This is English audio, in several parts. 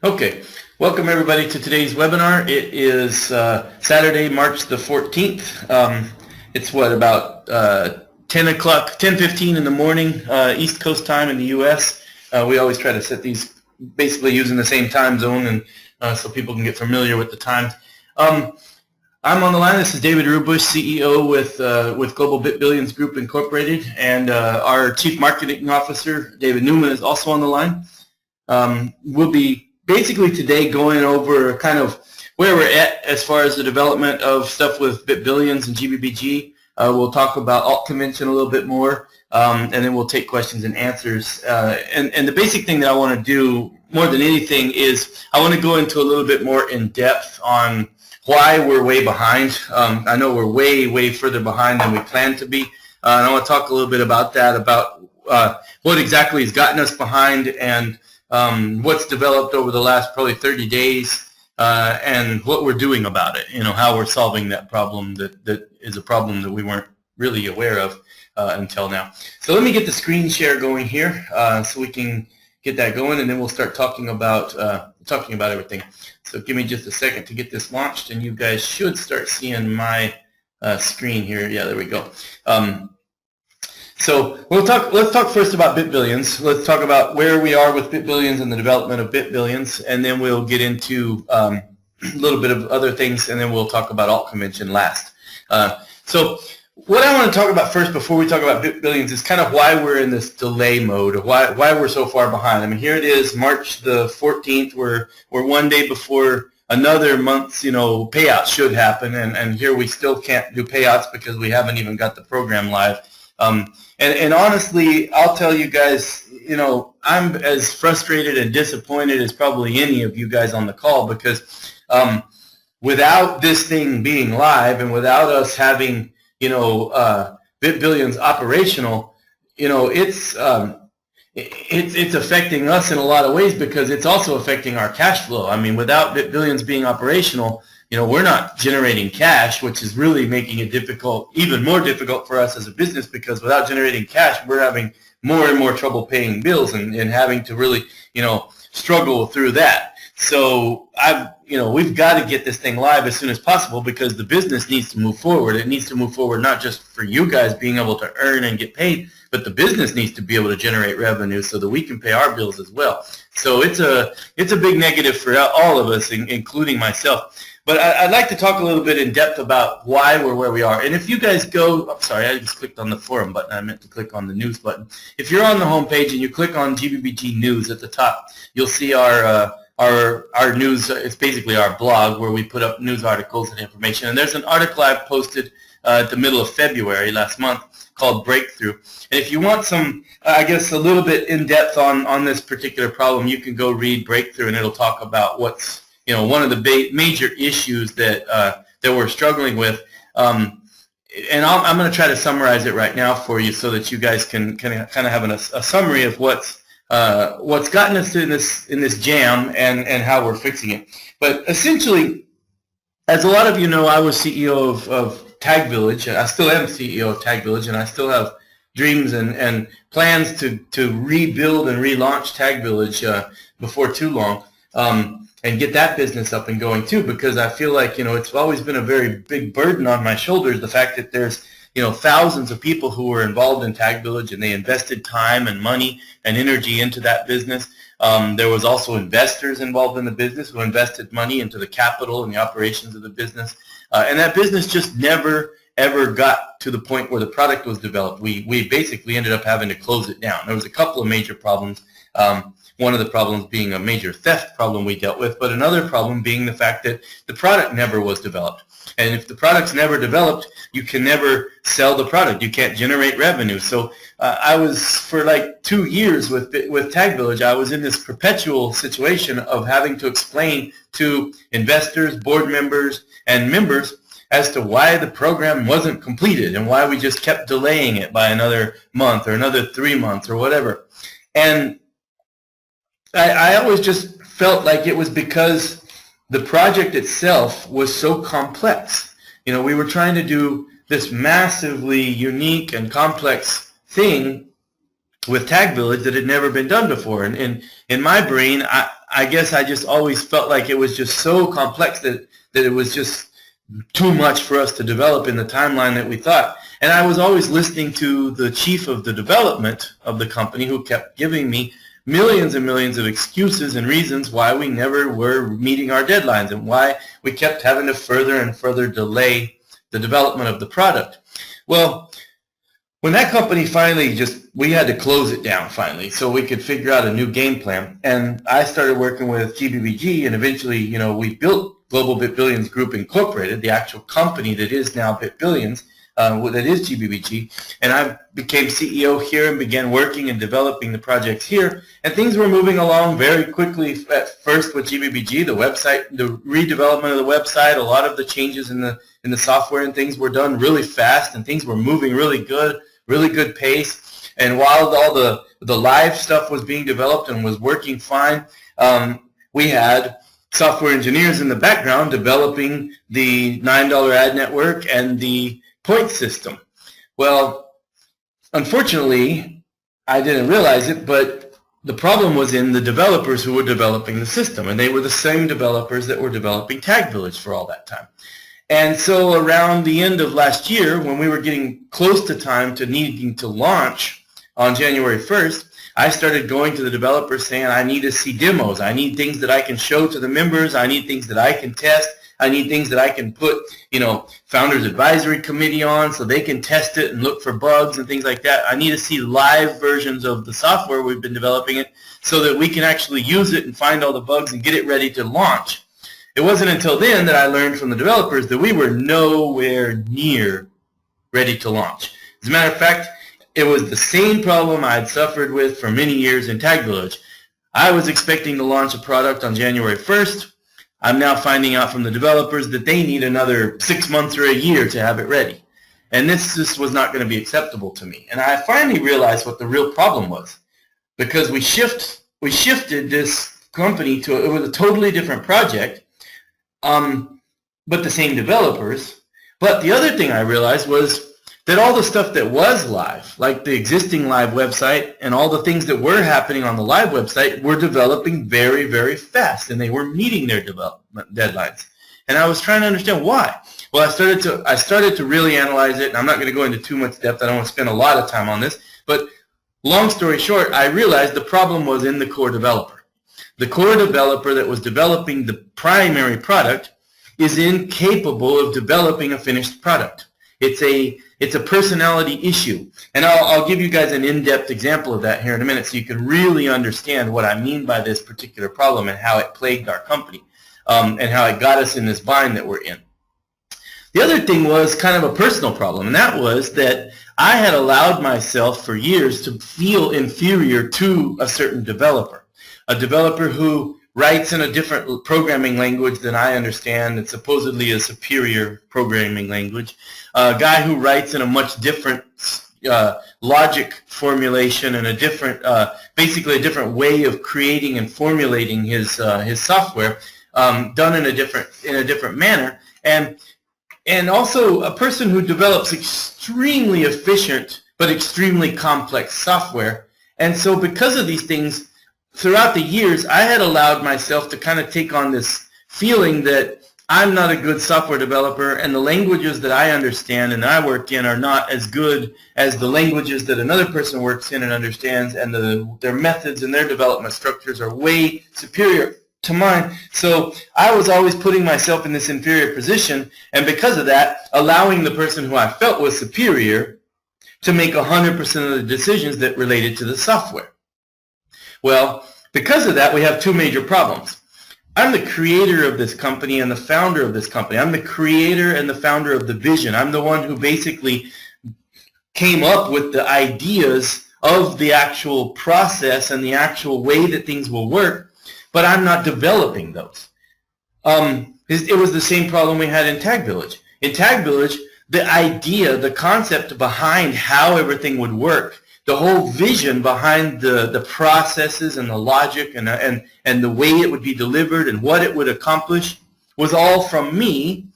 Okay, welcome everybody to today's webinar. It is Saturday, March the 14th. It's about 10:15 in the morning, East Coast time in the U.S. We always try to set these basically using the same time zone, and so people can get familiar with the times. I'm on the line. This is David Ruebush, CEO with Global BitBillions Group Incorporated, and our Chief Marketing Officer, David Newman, is also on the line. We'll be basically today going over kind of where we're at as far as the development of stuff with BitBillions and GBBG. We'll talk about alt convention a little bit more, and then we'll take questions and answers. And the basic thing that I want to do more than anything is I want to go into a little bit more in depth on why we're way behind. I know we're way further behind than we planned to be, and I want to talk a little bit about that, about what exactly has gotten us behind, and what's developed over the last probably 30 days, and what we're doing about it, how we're solving that problem that is a problem that we weren't really aware of until now. So let me get the screen share going here so we can get that going, and then we'll start talking about everything. So give me just a second to get this launched, and you guys should start seeing my screen here. Yeah, there we go. So let's talk first about BitBillions. Let's talk about where we are with BitBillions and the development of BitBillions, and then we'll get into a little bit of other things, and then we'll talk about alt convention last. So what I want to talk about first before we talk about BitBillions is kind of why we're in this delay mode, or why we're so far behind. I mean, here it is, March the 14th. We're one day before another month's payout should happen, and here we still can't do payouts because we haven't even got the program live. And honestly, I'll tell you guys, I'm as frustrated and disappointed as probably any of you guys on the call, because without this thing being live and without us having, BitBillions operational, it's affecting us in a lot of ways, because it's also affecting our cash flow. I mean, without BitBillions being operational, we're not generating cash, which is really making it difficult, even more difficult for us as a business, because without generating cash, we're having more and more trouble paying bills and having to really, struggle through that. So we've got to get this thing live as soon as possible, because the business needs to move forward. It needs to move forward not just for you guys being able to earn and get paid, but the business needs to be able to generate revenue so that we can pay our bills as well. So it's a big negative for all of us, including myself. But I'd like to talk a little bit in depth about why we're where we are. And if you guys go, I'm sorry, I just clicked on the forum button. I meant to click on the news button. If you're on the home page and you click on GBBG News at the top, you'll see our news. It's basically our blog where we put up news articles and information. And there's an article I've posted at the middle of February last month called Breakthrough. And if you want some, I guess, a little bit in depth on this particular problem, you can go read Breakthrough, and it'll talk about what's one of the major issues that we're struggling with, and I'm going to try to summarize it right now for you, so that you guys can kind of have a summary of what's gotten us in this jam and how we're fixing it. But essentially, as a lot of you know, I was CEO of Tag Village. I still am CEO of Tag Village, and I still have dreams and plans to rebuild and relaunch Tag Village before too long. And get that business up and going too, because I feel like, it's always been a very big burden on my shoulders, the fact that there's, thousands of people who were involved in Tag Village, and they invested time and money and energy into that business. There was also investors involved in the business who invested money into the capital and the operations of the business. And that business just never, ever got to the point where the product was developed. We basically ended up having to close it down. There was a couple of major problems. One of the problems being a major theft problem we dealt with, but another problem being the fact that the product never was developed. And if the product's never developed, you can never sell the product. You can't generate revenue. So I was, for like 2 years with Tag Village, I was in this perpetual situation of having to explain to investors, board members, and members as to why the program wasn't completed and why we just kept delaying it by another month or another 3 months or whatever. And I always just felt like it was because the project itself was so complex. We were trying to do this massively unique and complex thing with Tag Village that had never been done before. And in my brain, I guess I just always felt like it was just so complex that it was just too much for us to develop in the timeline that we thought. And I was always listening to the chief of the development of the company, who kept giving me millions and millions of excuses and reasons why we never were meeting our deadlines and why we kept having to further and further delay the development of the product. Well, when that company finally we had to close it down finally so we could figure out a new game plan. And I started working with GBBG, and eventually, we built Global BitBillions Group Incorporated, the actual company that is now BitBillions, that is GBBG. And I became CEO here and began working and developing the projects here. And things were moving along very quickly at first with GBBG. The website, the redevelopment of the website, a lot of the changes in the software and things were done really fast, and things were moving really good pace. And while all the live stuff was being developed and was working fine, we had software engineers in the background developing the $9 ad network and the point system. Well, unfortunately, I didn't realize it, but the problem was in the developers who were developing the system, and they were the same developers that were developing Tag Village for all that time. And so around the end of last year, when we were getting close to time to needing to launch on January 1st, I started going to the developers saying, I need to see demos. I need things that I can show to the members. I need things that I can test. I need things that I can put, Founders Advisory Committee on so they can test it and look for bugs and things like that. I need to see live versions of the software we've been developing it so that we can actually use it and find all the bugs and get it ready to launch. It wasn't until then that I learned from the developers that we were nowhere near ready to launch. As a matter of fact, it was the same problem I had suffered with for many years in Tag Village. I was expecting to launch a product on January 1st. I'm now finding out from the developers that they need another 6 months or a year to have it ready. And this just was not going to be acceptable to me. And I finally realized what the real problem was, because we shifted this company to it was a totally different project, but the same developers. But the other thing I realized was that all the stuff that was live, like the existing live website and all the things that were happening on the live website, were developing very, very fast, and they were meeting their development deadlines. And I was trying to understand why. Well, I started to really analyze it, and I'm not going to go into too much depth. I don't want to spend a lot of time on this. But long story short, I realized the problem was in the core developer. The core developer that was developing the primary product is incapable of developing a finished product. It's a personality issue. And I'll give you guys an in-depth example of that here in a minute so you can really understand what I mean by this particular problem and how it plagued our company and how it got us in this bind that we're in. The other thing was kind of a personal problem, and that was that I had allowed myself for years to feel inferior to a certain developer, a developer who writes in a different programming language than I understand. It's supposedly a superior programming language. A guy who writes in a much different logic formulation and a different, basically a different way of creating and formulating his software, done in a different manner, and also a person who develops extremely efficient but extremely complex software. And so because of these things, throughout the years, I had allowed myself to kind of take on this feeling that I'm not a good software developer, and the languages that I understand and I work in are not as good as the languages that another person works in and understands, and their methods and their development structures are way superior to mine. So I was always putting myself in this inferior position, and because of that, allowing the person who I felt was superior to make 100% of the decisions that related to the software. Well, because of that, we have two major problems. I'm the creator of this company and the founder of this company. I'm the creator and the founder of the vision. I'm the one who basically came up with the ideas of the actual process and the actual way that things will work, but I'm not developing those. It was the same problem we had in Tag Village. In Tag Village, the idea, the concept behind how everything would work, the whole vision behind the processes and the logic and the way it would be delivered and what it would accomplish was all from me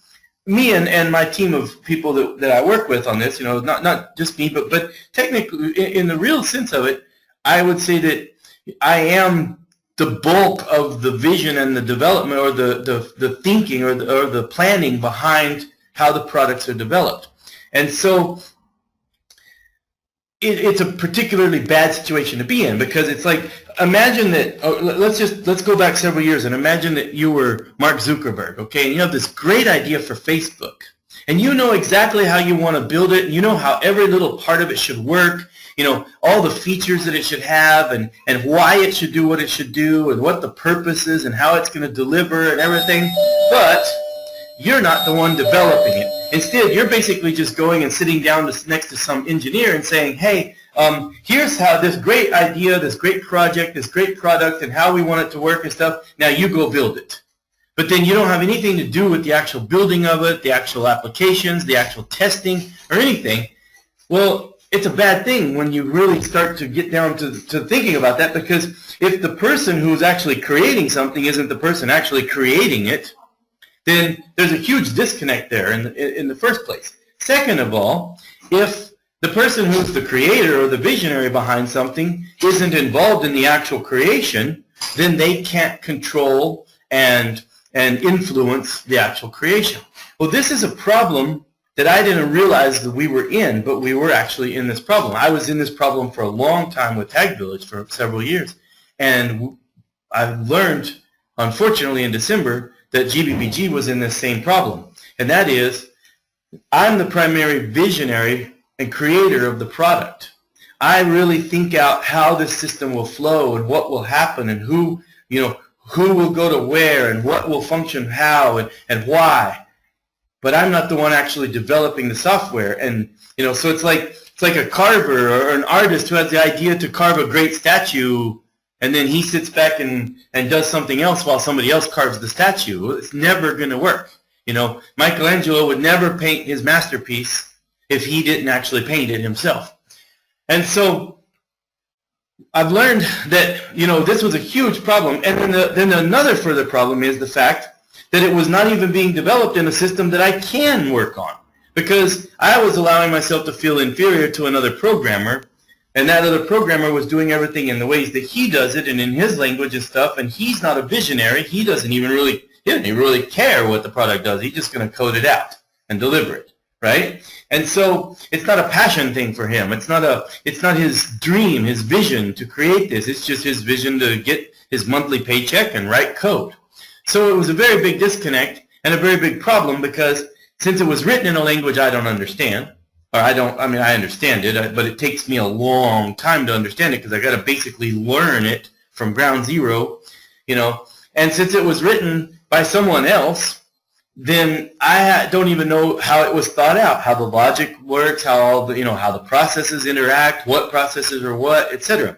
and my team of people that I work with on this. Not just me, but technically, in the real sense of it, I would say that I am the bulk of the vision and the development, or the thinking, or the planning behind how the products are developed. And so it's a particularly bad situation to be in, because it's like, imagine that, let's go back several years and imagine that you were Mark Zuckerberg, okay, and you have this great idea for Facebook, and you know exactly how you want to build it, and you know how every little part of it should work, you know, all the features that it should have, and why it should do what it should do, and what the purpose is, and how it's going to deliver and everything, but you're not the one developing it. Instead, you're basically just going and sitting down next to some engineer and saying, hey, here's how this great idea, this great project, this great product, and how we want it to work and stuff, now you go build it. But then you don't have anything to do with the actual building of it, the actual applications, the actual testing, or anything. Well, it's a bad thing when you really start to get down to thinking about that, because if the person who's actually creating something isn't the person actually creating it, then there's a huge disconnect there in the first place. Second of all, if the person who's the creator or the visionary behind something isn't involved in the actual creation, then they can't control and influence the actual creation. Well, this is a problem that I didn't realize that we were in, but we were actually in this problem. I was in this problem for a long time with Tag Village for several years, and I learned, unfortunately, in December, that GBBG was in this same problem. And that is, I'm the primary visionary and creator of the product. I really think out how this system will flow and what will happen and who will go to where and what will function how and why. But I'm not the one actually developing the software. And so it's like a carver or an artist who has the idea to carve a great statue, and then he sits back and does something else while somebody else carves the statue. It's never going to work. Michelangelo would never paint his masterpiece if he didn't actually paint it himself. And so I've learned that, this was a huge problem. And then another further problem is the fact that it was not even being developed in a system that I can work on, because I was allowing myself to feel inferior to another programmer. And that other programmer was doing everything in the ways that he does it and in his language and stuff, and he's not a visionary. He doesn't even really care what the product does. He's just going to code it out and deliver it, right? And so it's not a passion thing for him. It's not his dream, his vision to create this. It's just his vision to get his monthly paycheck and write code. So it was a very big disconnect and a very big problem, because since it was written in a language I don't understand, I understand it, but it takes me a long time to understand it, because I got to basically learn it from ground zero, And since it was written by someone else, then I don't even know how it was thought out, how the logic works, how the processes interact, what processes are what, etc.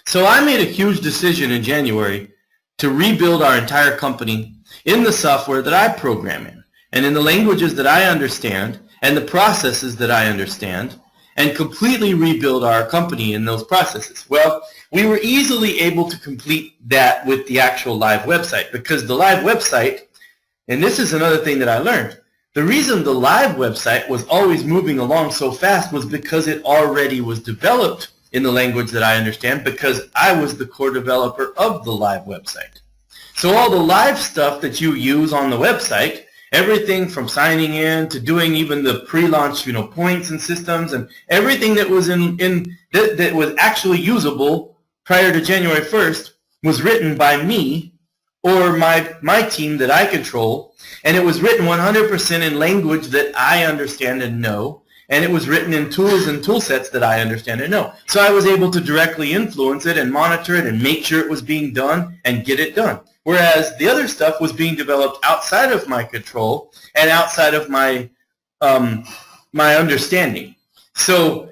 So I made a huge decision in January to rebuild our entire company in the software that I program in, and in the languages that I understand, and the processes that I understand, and completely rebuild our company in those processes. Well, we were easily able to complete that with the actual live website, because the live website, and this is another thing that I learned, the reason the live website was always moving along so fast was because it already was developed in the language that I understand, because I was the core developer of the live website. So all the live stuff that you use on the website, everything from signing in to doing even the pre-launch, points and systems, and everything that was that was actually usable prior to January 1st was written by me or my team that I control, and it was written 100% in language that I understand and know, and it was written in tools and tool sets that I understand and know. So I was able to directly influence it and monitor it and make sure it was being done and get it done. Whereas the other stuff was being developed outside of my control and outside of my my understanding. So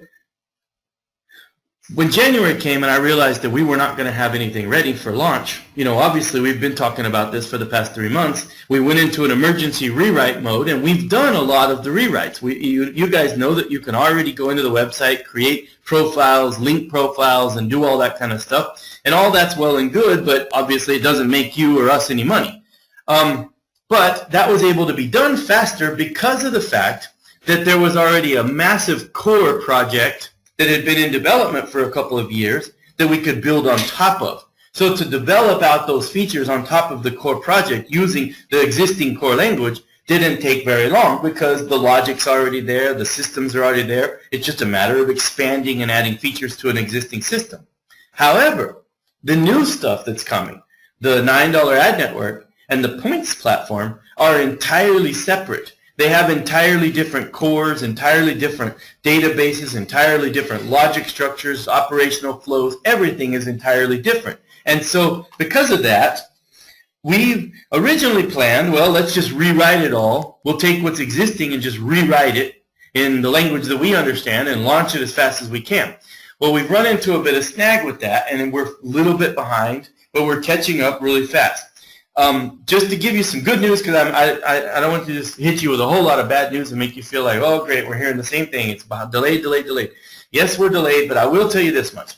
when January came and I realized that we were not going to have anything ready for launch, obviously we've been talking about this for the past 3 months. We went into an emergency rewrite mode, and we've done a lot of the rewrites. You guys know that you can already go into the website, create profiles, link profiles, and do all that kind of stuff. And all that's well and good, but obviously it doesn't make you or us any money. But that was able to be done faster because of the fact that there was already a massive core project that had been in development for a couple of years that we could build on top of. So to develop out those features on top of the core project using the existing core language didn't take very long because the logic's already there, the systems are already there. It's just a matter of expanding and adding features to an existing system. However, the new stuff that's coming, the $9 ad network and the points platform, are entirely separate. They have entirely different cores, entirely different databases, entirely different logic structures, operational flows. Everything is entirely different. And so because of that, we originally planned, well, let's just rewrite it all. We'll take what's existing and just rewrite it in the language that we understand and launch it as fast as we can. Well, we've run into a bit of snag with that, and we're a little bit behind, but we're catching up really fast. Just to give you some good news, because I don't want to just hit you with a whole lot of bad news and make you feel like, oh, great, we're hearing the same thing. It's delayed, delayed, delayed. Yes, we're delayed, but I will tell you this much.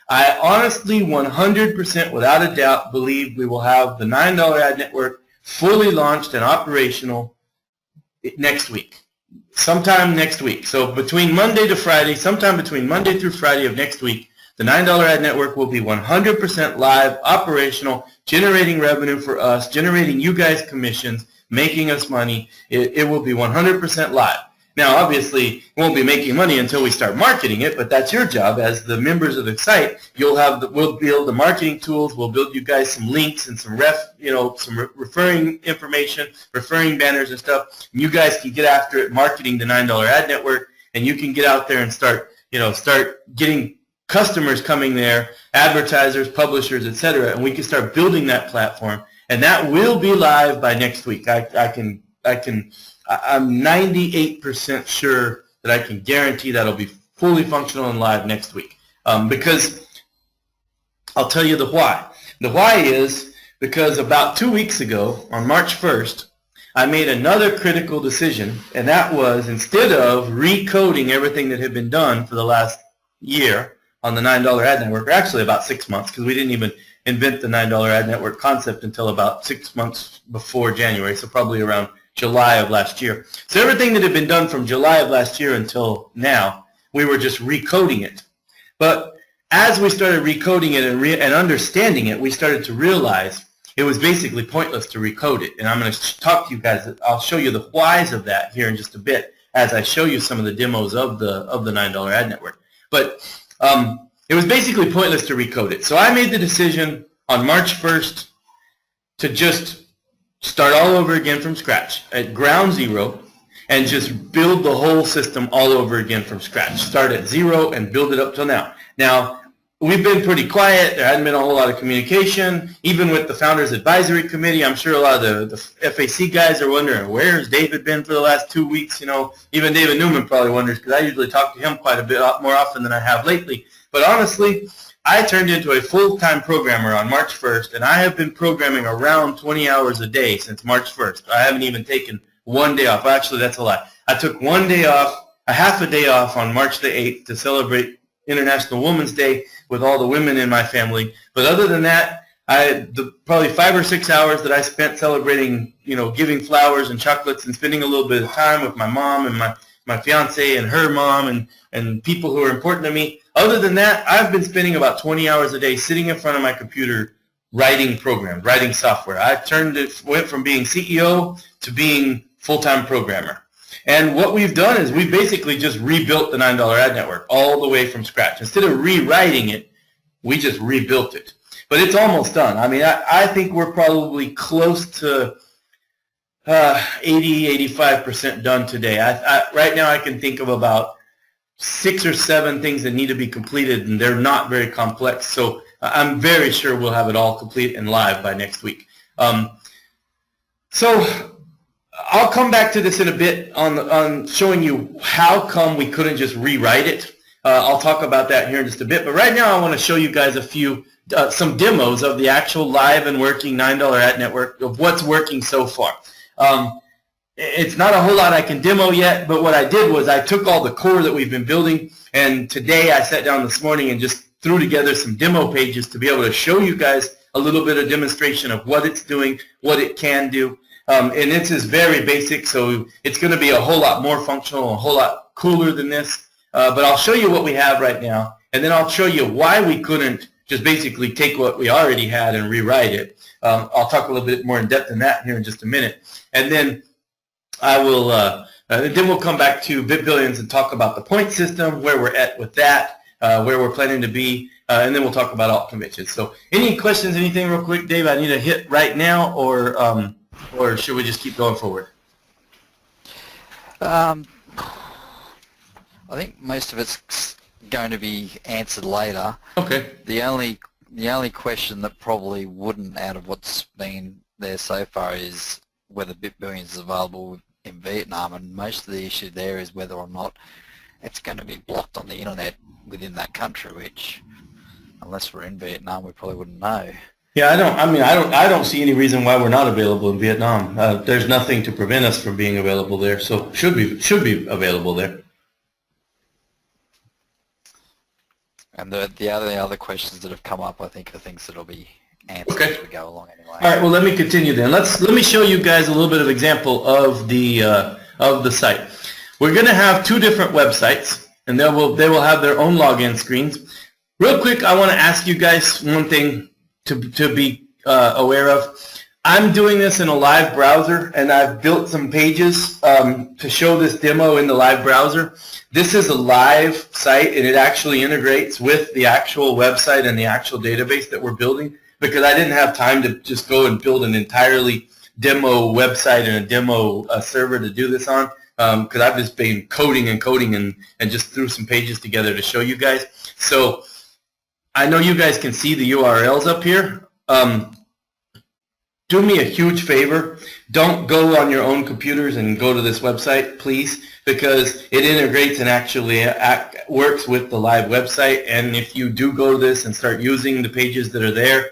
I honestly, 100% without a doubt, believe we will have the $9 ad network fully launched and operational next week, sometime next week. So between Monday to Friday, sometime between Monday through Friday of next week, the $9 ad network will be 100% live, operational, generating revenue for us, generating you guys commissions, making us money. It will be 100% live. Now, obviously, we won't be making money until we start marketing it, but that's your job as the members of the site. We'll build the marketing tools. We'll build you guys some links and some referring information, referring banners and stuff. And you guys can get after it, marketing the $9 ad network, and you can get out there and start getting customers coming there, advertisers, publishers, etc., and we can start building that platform, and that will be live by next week. I'm 98% sure that I can guarantee that'll be fully functional and live next week. Because I'll tell you the why. The why is because about 2 weeks ago, on March 1st, I made another critical decision, and that was instead of recoding everything that had been done for the last year on the $9 ad network, or actually about 6 months, because we didn't even invent the $9 ad network concept until about 6 months before January, so probably around July of last year. So everything that had been done from July of last year until now, we were just recoding it. But as we started recoding it and understanding it, we started to realize it was basically pointless to recode it. And I'm going to talk to you guys. I'll show you the whys of that here in just a bit as I show you some of the demos of the $9 ad network. But it was basically pointless to recode it. So I made the decision on March 1st to just start all over again from scratch at ground zero and just build the whole system all over again from scratch. Start at zero and build it up till now. Now, we've been pretty quiet. There hadn't been a whole lot of communication. Even with the Founders Advisory Committee, I'm sure a lot of the FAC guys are wondering, where's David been for the last 2 weeks? Even David Newman probably wonders because I usually talk to him quite a bit more often than I have lately. But honestly, I turned into a full-time programmer on March 1st, and I have been programming around 20 hours a day since March 1st. I haven't even taken one day off. Actually, that's a lie. I took one day off, a half a day off on March the 8th to celebrate International Women's Day with all the women in my family. But other than that, probably 5 or 6 hours that I spent celebrating, giving flowers and chocolates and spending a little bit of time with my mom and my fiance and her mom and people who are important to me. Other than that, I've been spending about 20 hours a day sitting in front of my computer writing programs, writing software. Went from being CEO to being full-time programmer. And what we've done is we've basically just rebuilt the $9 ad network all the way from scratch. Instead of rewriting it, we just rebuilt it. But it's almost done. I mean, I think we're probably close to 80-85% done today. Right now I can think of about 6 or 7 things that need to be completed, and they're not very complex. So I'm very sure we'll have it all complete and live by next week. So I'll come back to this in a bit on showing you how come we couldn't just rewrite it. I'll talk about that here in just a bit. But right now I want to show you guys some demos of the actual live and working $9 ad network of what's working so far. It's not a whole lot I can demo yet, but what I did was I took all the core that we've been building, and today I sat down this morning and just threw together some demo pages to be able to show you guys a little bit of demonstration of what it's doing, what it can do. And this is very basic, so it's going to be a whole lot more functional, a whole lot cooler than this. But I'll show you what we have right now, and then I'll show you why we couldn't just basically take what we already had and rewrite it. I'll talk a little bit more in depth in that here in just a minute. And then I will, then we'll come back to BitBillions and talk about the point system, where we're at with that, where we're planning to be, and then we'll talk about alt conventions. So any questions, anything real quick, Dave, I need to hit right now, or should we just keep going forward? I think most of it's going to be answered later. Okay. The only question that probably wouldn't, out of what's been there so far, is whether BitBillions is available in Vietnam, and most of the issue there is whether or not it's going to be blocked on the internet within that country, which, unless we're in Vietnam, we probably wouldn't know. Yeah, I don't see any reason why we're not available in Vietnam. There's nothing to prevent us from being available there, so should be available there. And the other questions that have come up, I think, are things that'll be answered as we go along anyway. All right. Well, let me continue then. Let me show you guys a little bit of example of the site. We're going to have two different websites, and they will have their own login screens. Real quick, I want to ask you guys one thing to be aware of. I'm doing this in a live browser, and I've built some pages to show this demo in the live browser. This is a live site, and it actually integrates with the actual website and the actual database that we're building, because I didn't have time to just go and build an entirely demo website and a demo server to do this on, because I've just been coding and just threw some pages together to show you guys. So I know you guys can see the URLs up here. Do me a huge favor. Don't go on your own computers and go to this website, please, because it integrates and actually works with the live website. And if you do go to this and start using the pages that are there,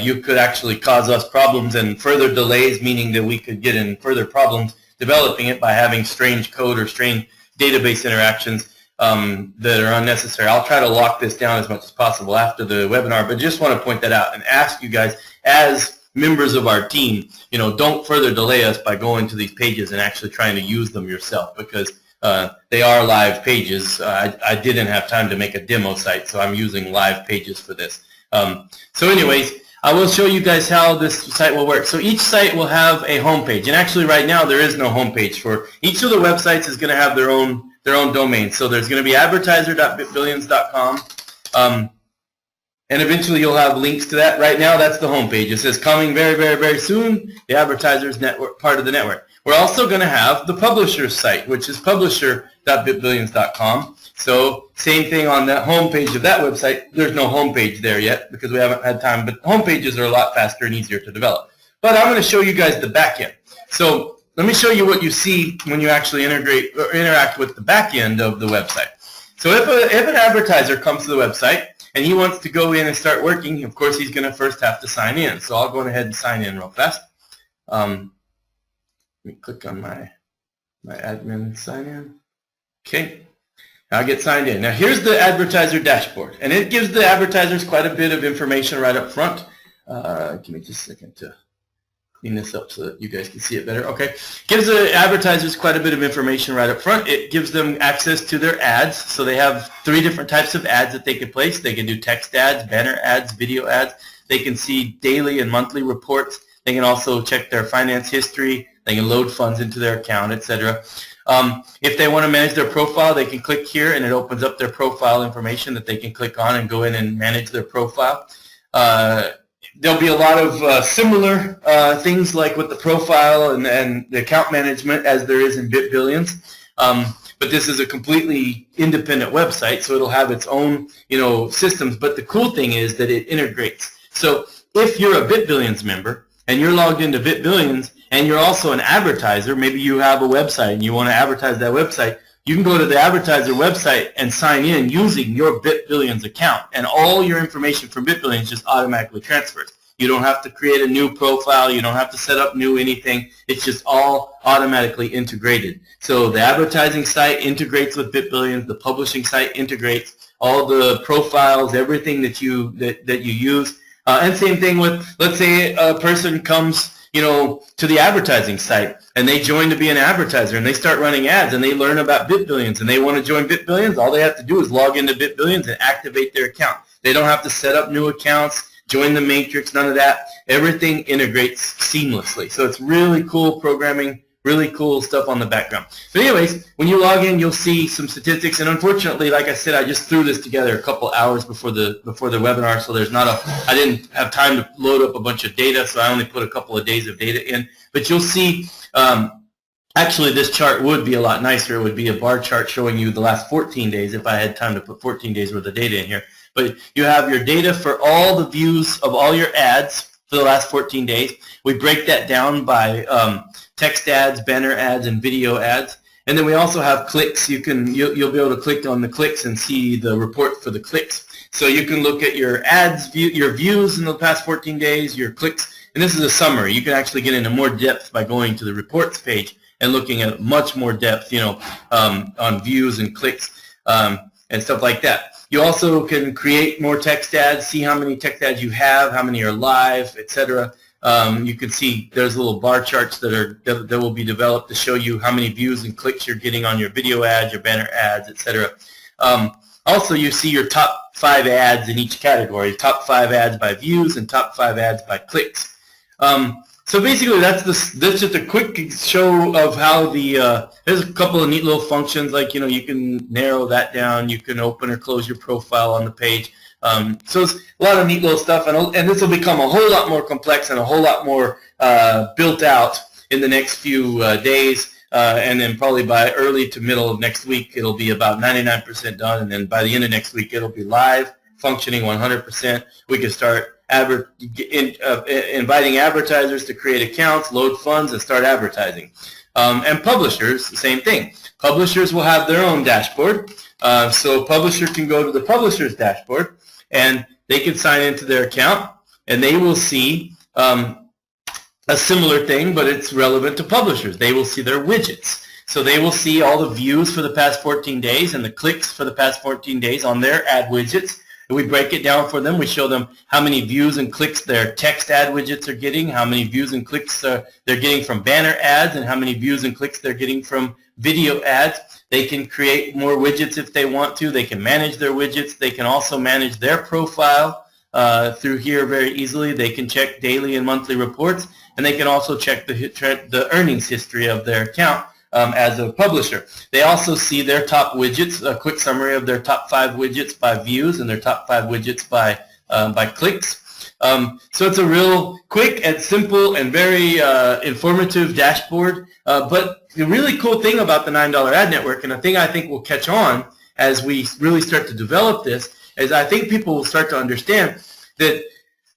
you could actually cause us problems and further delays, meaning that we could get in further problems developing it by having strange code or strange database interactions that are unnecessary. I'll try to lock this down as much as possible after the webinar, but just want to point that out and ask you guys, as members of our team, don't further delay us by going to these pages and actually trying to use them yourself, because they are live pages. I didn't have time to make a demo site, so I'm using live pages for this. So anyways, I will show you guys how this site will work. So each site will have a home page, and actually right now there is no home page for each of the websites. Is going to have their own domain. So there's going to be advertiser.bitbillions.com. And eventually you'll have links to that. Right now, that's the homepage. It says coming very, very, very soon, the Advertisers Network, part of the network. We're also going to have the Publisher site, which is publisher.bitbillions.com. So same thing on that homepage of that website. There's no homepage there yet because we haven't had time, but homepages are a lot faster and easier to develop. But I'm going to show you guys the back end. So let me show you what you see when you actually integrate or interact with the back end of the website. So if an advertiser comes to the website, and he wants to go in and start working, of course, he's going to first have to sign in. So I'll go ahead and sign in real fast. Let me click on my admin sign in. Okay. I'll get signed in. Now, here's the advertiser dashboard, and it gives the advertisers quite a bit of information right up front. Give me just a second to clean this up so that you guys can see it better. Okay. Gives the advertisers quite a bit of information right up front. It gives them access to their ads. So they have 3 different types of ads that they can place. They can do text ads, banner ads, video ads. They can see daily and monthly reports. They can also check their finance history. They can load funds into their account, etc. If they want to manage their profile, they can click here, and it opens up their profile information that they can click on and go in and manage their profile. There'll be a lot of similar things like with the profile and the account management as there is in BitBillions. But this is a completely independent website, so it'll have its own, systems. But the cool thing is that it integrates. So if you're a BitBillions member and you're logged into BitBillions and you're also an advertiser, maybe you have a website and you want to advertise that website, you can go to the advertiser website and sign in using your BitBillions account, and all your information from BitBillions just automatically transfers. You don't have to create a new profile. You don't have to set up new anything. It's just all automatically integrated. So the advertising site integrates with BitBillions. The publishing site integrates all the profiles, everything that you use. And same thing with, let's say a person comes to the advertising site and they join to be an advertiser and they start running ads and they learn about BitBillions and they want to join BitBillions. All they have to do is log into BitBillions and activate their account. They don't have to set up new accounts, join the matrix, none of that. Everything integrates seamlessly. So it's really cool programming, really cool stuff on the background. But anyways, when you log in, you'll see some statistics. And unfortunately, like I said, I just threw this together a couple hours before the webinar, so I didn't have time to load up a bunch of data, so I only put a couple of days of data in. But you'll see, actually, this chart would be a lot nicer. It would be a bar chart showing you the last 14 days if I had time to put 14 days worth of data in here. But you have your data for all the views of all your ads for the last 14 days. We break that down by text ads, banner ads, and video ads. And then we also have clicks. You'll be able to click on the clicks and see the report for the clicks. So you can look at your ads, your views in the past 14 days, your clicks, and this is a summary. You can actually get into more depth by going to the reports page and looking at much more depth, on views and clicks and stuff like that. You also can create more text ads, see how many text ads you have, how many are live, etc. You can see there's little bar charts that will be developed to show you how many views and clicks you're getting on your video ads, your banner ads, etc. Also, you see your top 5 ads in each category, top 5 ads by views and top 5 ads by clicks. So basically, that's just a quick show of how there's a couple of neat little functions, like, you can narrow that down, you can open or close your profile on the page. So it's a lot of neat little stuff, and this will become a whole lot more complex and a whole lot more built out in the next few days, and then probably by early to middle of next week, it'll be about 99% done, and then by the end of next week, it'll be live, functioning 100%. We can start inviting advertisers to create accounts, load funds, and start advertising. And publishers, the same thing. Publishers will have their own dashboard. So publisher can go to the publisher's dashboard, and they can sign into their account, and they will see a similar thing, but it's relevant to publishers. They will see their widgets. So they will see all the views for the past 14 days and the clicks for the past 14 days on their ad widgets. We break it down for them. We show them how many views and clicks their text ad widgets are getting, how many views and clicks they're getting from banner ads, and how many views and clicks they're getting from video ads. They can create more widgets if they want to. They can manage their widgets. They can also manage their profile through here very easily. They can check daily and monthly reports, and they can also check the earnings history of their account as a publisher. They also see their top widgets, a quick summary of their top 5 widgets by views and their top 5 widgets by clicks. So it's a real quick and simple and very informative dashboard. But the really cool thing about the $9 ad network, and the thing I think will catch on as we really start to develop this, is I think people will start to understand that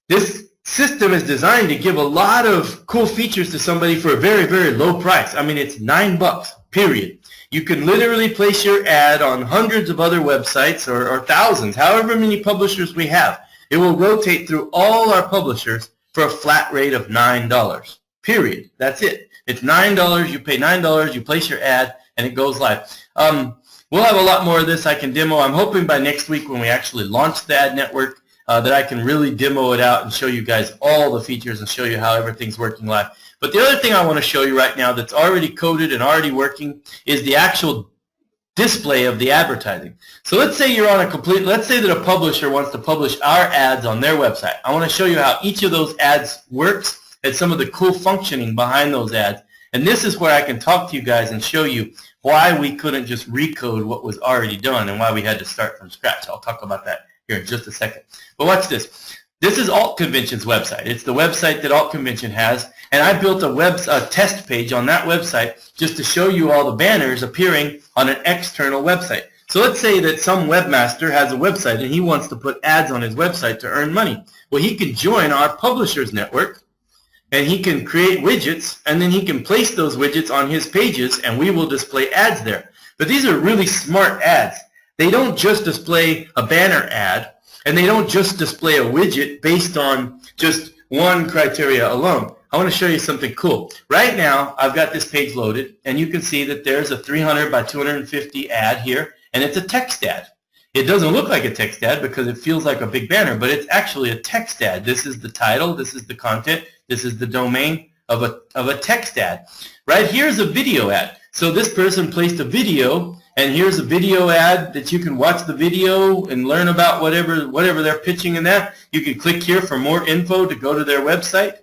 this system is designed to give a lot of cool features to somebody for a very, very low price. I mean, it's $9, period. You can literally place your ad on hundreds of other websites or thousands, however many publishers we have. It will rotate through all our publishers for a flat rate of $9, period. That's it. It's $9. You pay $9, you place your ad, and it goes live. We'll have a lot more of this I can demo. I'm hoping by next week when we actually launch the ad network, that I can really demo it out and show you guys all the features and show you how everything's working live. But the other thing I want to show you right now that's already coded and already working is the actual display of the advertising. So let's say you're on let's say that a publisher wants to publish our ads on their website. I want to show you how each of those ads works and some of the cool functioning behind those ads. And this is where I can talk to you guys and show you why we couldn't just recode what was already done and why we had to start from scratch. I'll talk about that here in just a second. But watch this. This is Alt Convention's website. It's the website that Alt Convention has, and I built a test page on that website just to show you all the banners appearing on an external website. So let's say that some webmaster has a website and he wants to put ads on his website to earn money. Well, he can join our publishers network, and he can create widgets, and then he can place those widgets on his pages, and we will display ads there. But these are really smart ads. They don't just display a banner ad, and they don't just display a widget based on just one criteria alone. I want to show you something cool. Right now, I've got this page loaded, and you can see that there's a 300 by 250 ad here, and it's a text ad. It doesn't look like a text ad because it feels like a big banner, but it's actually a text ad. This is the title, this is the content, this is the domain of a text ad. Right here is a video ad. So this person placed a video, and here's a video ad that you can watch the video and learn about whatever they're pitching in that. You can click here for more info to go to their website.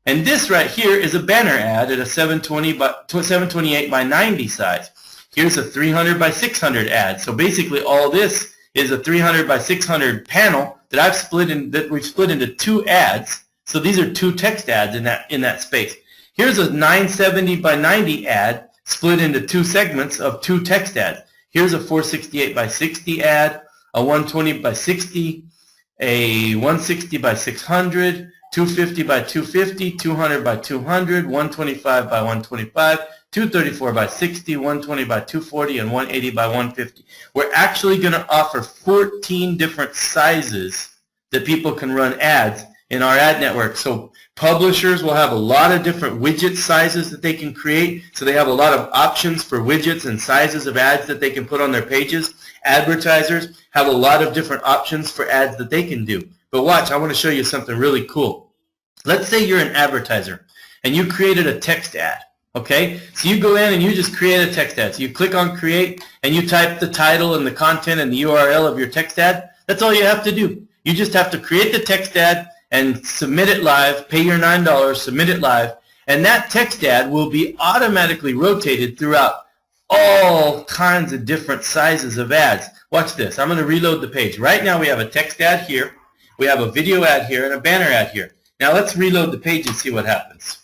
And this right here is a banner ad at a 728 by 90 size. Here's a 300 by 600 ad. So basically all this is a 300 by 600 panel that we've split into 2 ads. So these are 2 text ads in that space. Here's a 970 by 90 ad split into 2 segments of 2 text ads. Here's a 468 by 60 ad, a 120 by 60, a 160 by 600, 250 by 250, 200 by 200, 125 by 125, 234 by 60, 120 by 240, and 180 by 150. We're actually going to offer 14 different sizes that people can run ads in our ad network. So publishers will have a lot of different widget sizes that they can create. So they have a lot of options for widgets and sizes of ads that they can put on their pages. Advertisers have a lot of different options for ads that they can do. But watch, I want to show you something really cool. Let's say you're an advertiser and you created a text ad. Okay, so you go in and you just create a text ad. So you click on create and you type the title and the content and the URL of your text ad. That's all you have to do. You just have to create the text ad and submit it live, pay your $9, submit it live, and that text ad will be automatically rotated throughout all kinds of different sizes of ads. Watch this. I'm going to reload the page. Right now we have a text ad here, we have a video ad here, and a banner ad here. Now let's reload the page and see what happens.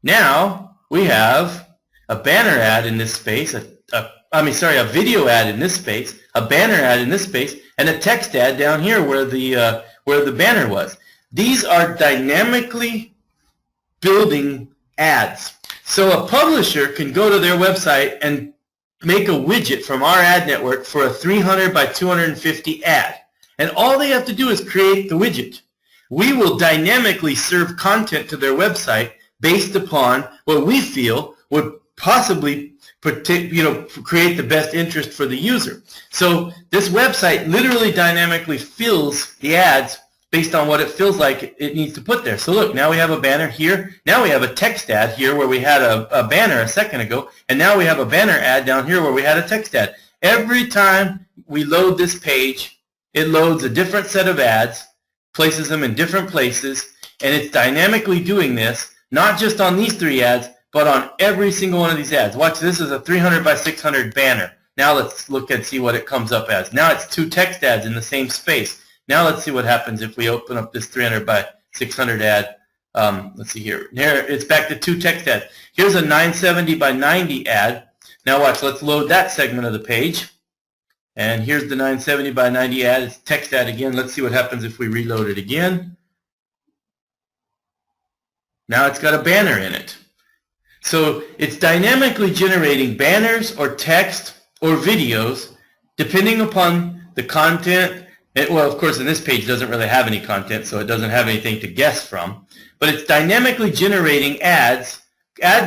Now we have a banner ad in this space, a video ad in this space, a banner ad in this space, and a text ad down here where the banner was. These are dynamically building ads. So a publisher can go to their website and make a widget from our ad network for a 300 by 250 ad. And all they have to do is create the widget. We will dynamically serve content to their website based upon what we feel would possibly create the best interest for the user. So this website literally dynamically fills the ads based on what it feels like it needs to put there. So look, now we have a banner here. Now we have a text ad here where we had a banner a second ago. And now we have a banner ad down here where we had a text ad. Every time we load this page, it loads a different set of ads, places them in different places, and it's dynamically doing this, not just on these 3 ads, but on every single one of these ads. Watch, this is a 300 by 600 banner. Now let's look and see what it comes up as. Now it's 2 text ads in the same space. Now let's see what happens if we open up this 300 by 600 ad. Let's see here. Here it's back to 2 text ads. Here's a 970 by 90 ad. Now watch, let's load that segment of the page. And here's the 970 by 90 ad. It's text ad again. Let's see what happens if we reload it again. Now it's got a banner in it. So it's dynamically generating banners or text or videos depending upon the content. Well, of course, in this page doesn't really have any content, so it doesn't have anything to guess from. But it's dynamically generating ad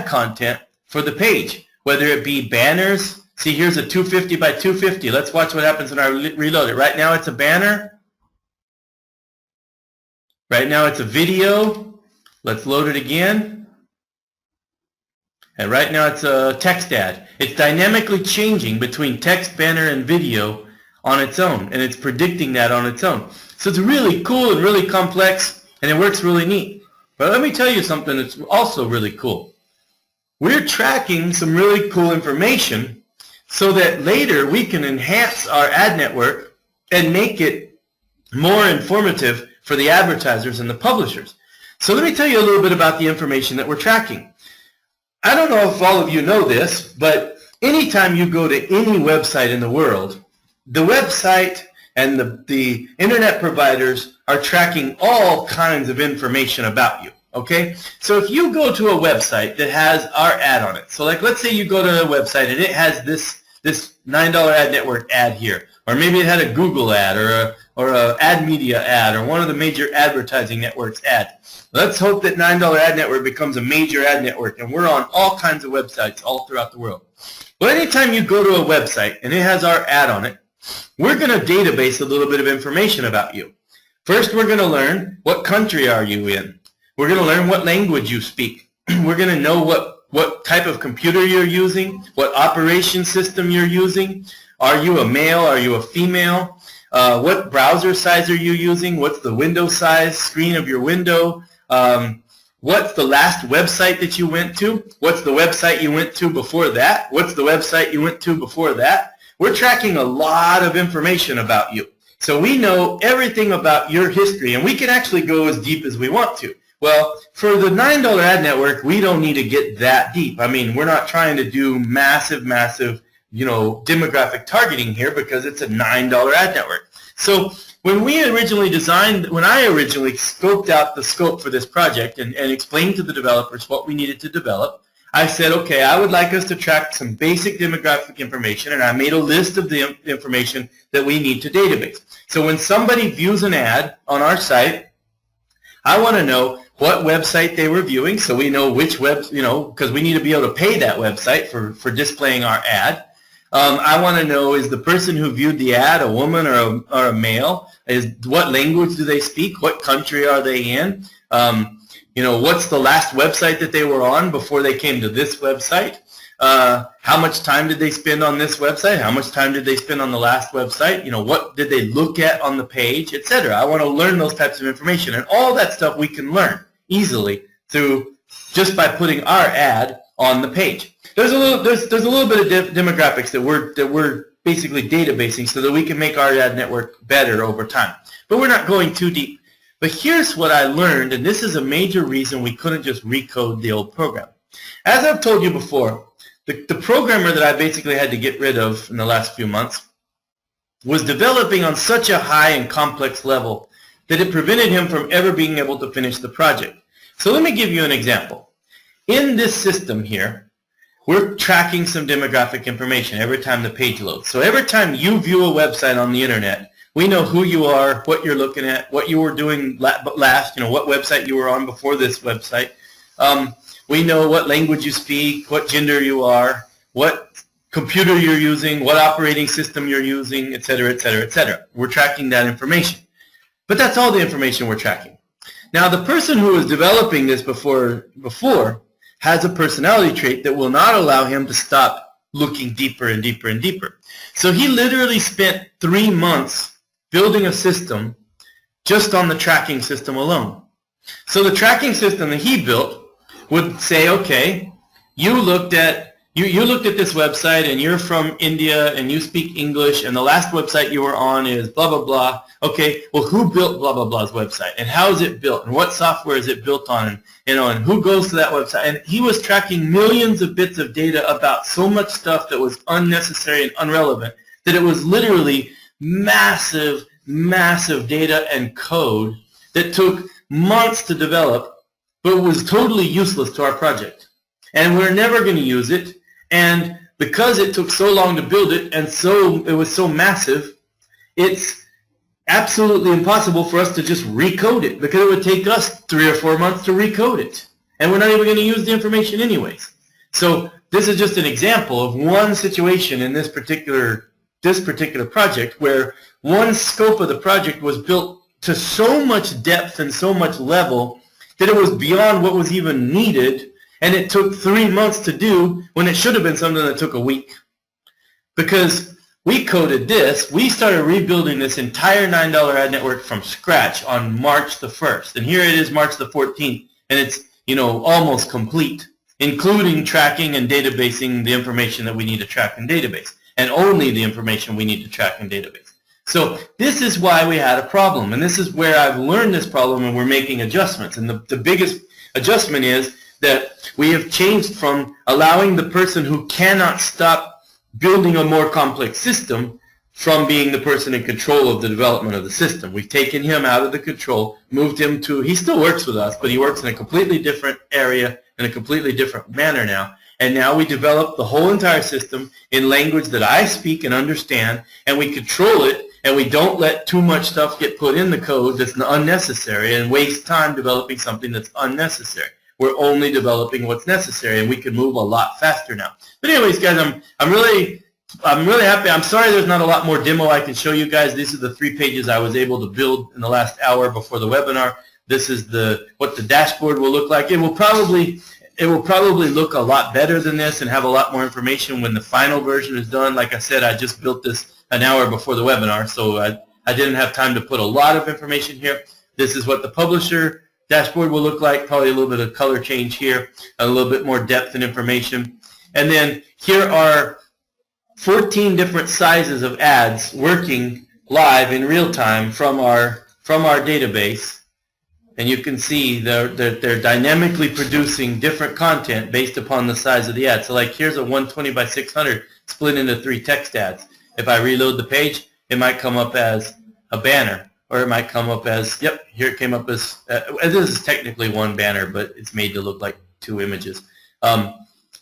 content for the page, whether it be banners. See, here's a 250 by 250. Let's watch what happens when I reload it. Right now it's a banner. Right now it's a video. Let's load it again. And right now it's a text ad. It's dynamically changing between text, banner, and video on its own, and it's predicting that on its own. So it's really cool and really complex, and it works really neat. But let me tell you something that's also really cool. We're tracking some really cool information so that later we can enhance our ad network and make it more informative for the advertisers and the publishers. So let me tell you a little bit about the information that we're tracking. I don't know if all of you know this, but anytime you go to any website in the world, the website and the internet providers are tracking all kinds of information about you, okay? So if you go to a website that has our ad on it, so like let's say you go to a website and it has this $9 ad network ad here, or maybe it had a Google ad or a ad media ad or one of the major advertising networks ad. Let's hope that $9 ad network becomes a major ad network and we're on all kinds of websites all throughout the world. Well, anytime you go to a website and it has our ad on it, we're going to database a little bit of information about you. First, we're going to learn what country are you in. We're going to learn what language you speak. We're going to know what type of computer you're using, what operation system you're using. Are you a male? Are you a female? What browser size are you using? What's the window size, screen of your window? What's the last website that you went to? What's the website you went to before that? What's the website you went to before that? We're tracking a lot of information about you. So we know everything about your history, and we can actually go as deep as we want to. Well, for the $9 ad network, we don't need to get that deep. I mean, we're not trying to do massive, demographic targeting here because it's a $9 ad network. So when I originally scoped out the scope for this project and explained to the developers what we needed to develop, I said, okay, I would like us to track some basic demographic information, and I made a list of the information that we need to database. So when somebody views an ad on our site, I want to know what website they were viewing, so we know which because we need to be able to pay that website for displaying our ad. I want to know, is the person who viewed the ad a woman or a male? What language do they speak? What country are they in? What's the last website that they were on before they came to this website? How much time did they spend on this website? How much time did they spend on the last website? What did they look at on the page, etc. I want to learn those types of information, and all that stuff we can learn easily through just by putting our ad on the page. There's a little bit of demographics that we're basically databasing so that we can make our ad network better over time. But we're not going too deep. But here's what I learned, and this is a major reason we couldn't just recode the old program. As I've told you before, the programmer that I basically had to get rid of in the last few months was developing on such a high and complex level that it prevented him from ever being able to finish the project. So let me give you an example. In this system here, we're tracking some demographic information every time the page loads. So every time you view a website on the internet, we know who you are, what you're looking at, what you were doing last, what website you were on before this website. We know what language you speak, what gender you are, what computer you're using, what operating system you're using, etc., etc., etc. We're tracking that information. But that's all the information we're tracking. Now, the person who was developing this before has a personality trait that will not allow him to stop looking deeper and deeper and deeper. So he literally spent 3 months building a system just on the tracking system alone. So the tracking system that he built would say, okay, you looked at this website and you're from India and you speak English and the last website you were on is blah, blah, blah. Okay, well, who built blah, blah, blah's website and how is it built and what software is it built on and who goes to that website? And he was tracking millions of bits of data about so much stuff that was unnecessary and irrelevant that it was literally massive, massive data and code that took months to develop but was totally useless to our project. And we're never going to use it. And because it took so long to build it and so it was so massive, it's absolutely impossible for us to just recode it because it would take us 3 or 4 months to recode it. And we're not even going to use the information anyways. So this is just an example of one situation in this particular project where one scope of the project was built to so much depth and so much level that it was beyond what was even needed. And it took 3 months to do when it should have been something that took a week. Because we coded this, we started rebuilding this entire $9 ad network from scratch on March the 1st. And here it is March the 14th, and it's, almost complete, including tracking and databasing the information that we need to track and database, and only the information we need to track and database. So this is why we had a problem, and this is where I've learned this problem and we're making adjustments. And the biggest adjustment is that we have changed from allowing the person who cannot stop building a more complex system from being the person in control of the development of the system. We've taken him out of the control, moved him to, he still works with us, but he works in a completely different area in a completely different manner now. And now we develop the whole entire system in language that I speak and understand, and we control it, and we don't let too much stuff get put in the code that's unnecessary and waste time developing something that's unnecessary. We're only developing what's necessary, and we can move a lot faster now. But anyways, guys, I'm really happy. I'm sorry there's not a lot more demo I can show you guys. These are the 3 pages I was able to build in the last hour before the webinar. This is what the dashboard will look like. It will probably, it will probably look a lot better than this and have a lot more information when the final version is done. Like I said, I just built this an hour before the webinar, so I didn't have time to put a lot of information here. This is what the publisher dashboard will look like, probably a little bit of color change here, a little bit more depth and information. And then here are 14 different sizes of ads working live in real time from our database. And you can see they're dynamically producing different content based upon the size of the ad. So like here's a 120 by 600 split into 3 text ads. If I reload the page, it might come up as a banner, or it might come up as, yep, here it came up as, this is technically one banner, but it's made to look like 2 images.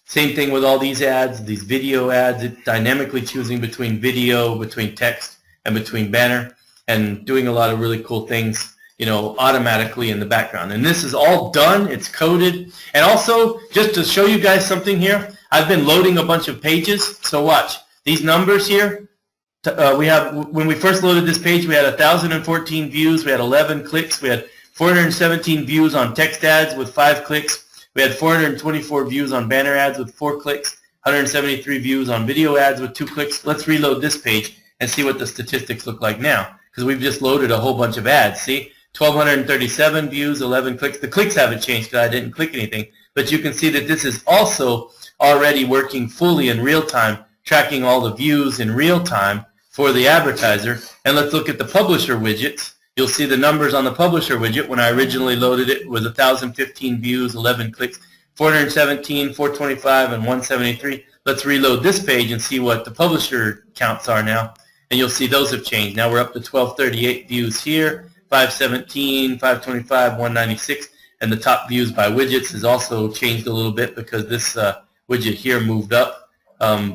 Same thing with all these ads, these video ads. It's dynamically choosing between video, between text, and between banner, and doing a lot of really cool things, you know, automatically in the background. And this is all done. It's coded. And also, just to show you guys something here, I've been loading a bunch of pages. So watch these numbers here. We have, when we first loaded this page, we had 1,014 views. We had 11 clicks. We had 417 views on text ads with 5 clicks. We had 424 views on banner ads with 4 clicks, 173 views on video ads with 2 clicks. Let's reload this page and see what the statistics look like now, because we've just loaded a whole bunch of ads. See, 1,237 views, 11 clicks. The clicks haven't changed because I didn't click anything, but you can see that this is also already working fully in real time, tracking all the views in real time for the advertiser. And let's look at the publisher widgets. You'll see the numbers on the publisher widget. When I originally loaded it with 1,015 views, 11 clicks, 417, 425, and 173. Let's reload this page and see what the publisher counts are now. And you'll see those have changed. Now we're up to 1,238 views here, 517, 525, 196. And the top views by widgets has also changed a little bit because this widget here moved up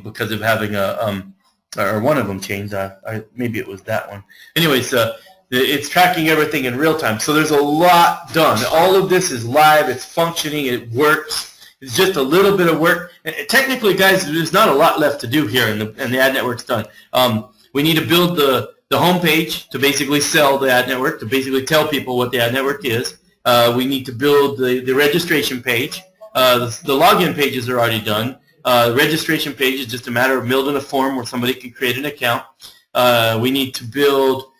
because of having a, or one of them changed. Maybe it was that one. Anyways, it's tracking everything in real time. So there's a lot done. All of this is live. It's functioning. It works. It's just a little bit of work. Technically, guys, there's not a lot left to do here, and the ad network's done. We need to build the home page to basically sell the ad network, to basically tell people what the ad network is. We need to build the registration page. The login pages are already done. The registration page is just a matter of building a form where somebody can create an account. We need to build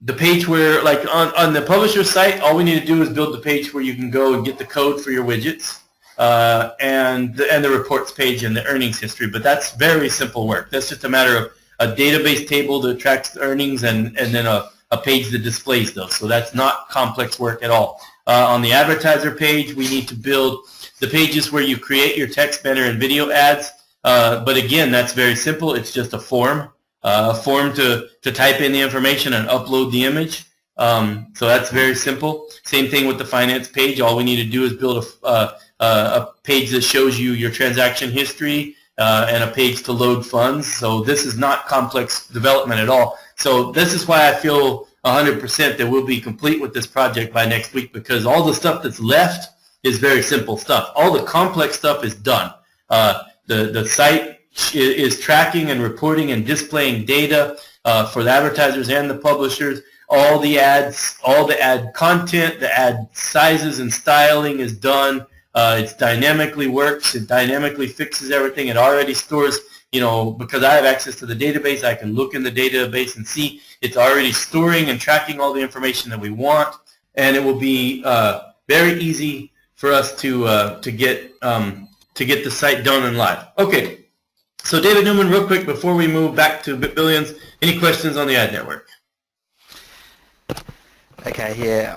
the page where, like on the publisher site, all we need to do is build the page where you can go and get the code for your widgets and the reports page and the earnings history. But that's very simple work. That's just a matter of a database table that tracks earnings and then a page that displays those. So that's not complex work at all. On the advertiser page, we need to build the pages where you create your text, banner, and video ads. But again, that's very simple. It's just a form to type in the information and upload the image. So that's very simple. Same thing with the finance page. All we need to do is build a page that shows you your transaction history and a page to load funds. So this is not complex development at all. So this is why I feel 100% that we'll be complete with this project by next week, because all the stuff that's left is very simple stuff. All the complex stuff is done. The site is tracking and reporting and displaying data for the advertisers and the publishers. All the ads, all the ad content, the ad sizes and styling is done. It dynamically works. It dynamically fixes everything. It already stores, you know, because I have access to the database, I can look in the database and see it's already storing and tracking all the information that we want. And it will be very easy for us to get the site done and live. Okay. So David Newman, real quick before we move back to BitBillions, any questions on the ad network? Okay, yeah.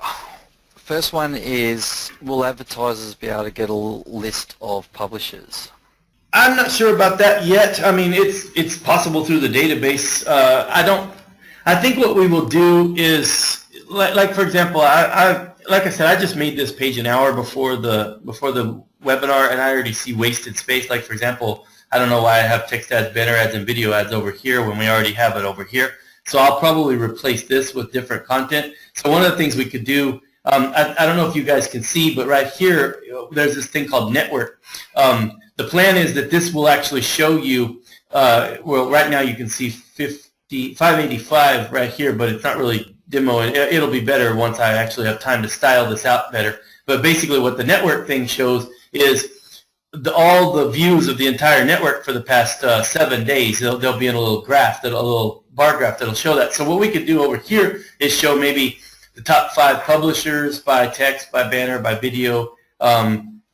First one is, will advertisers be able to get a list of publishers? I'm not sure about that yet. I mean, it's possible through the database. I think what we will do is, like for example, like I said, I just made this page an hour before the webinar, and I already see wasted space. Like for example, I don't know why I have text ads, banner ads, and video ads over here when we already have it over here. So I'll probably replace this with different content. So one of the things we could do, I don't know if you guys can see, but right here, there's this thing called network. The plan is that this will actually show you, well, right now you can see 585 right here, but it's not really demoing. It'll be better once I actually have time to style this out better. But basically what the network thing shows is all the views of the entire network for the past 7 days. They'll be in a little graph, a little bar graph that'll show that. So what we could do over here is show maybe the top 5 publishers by text, by banner, by video,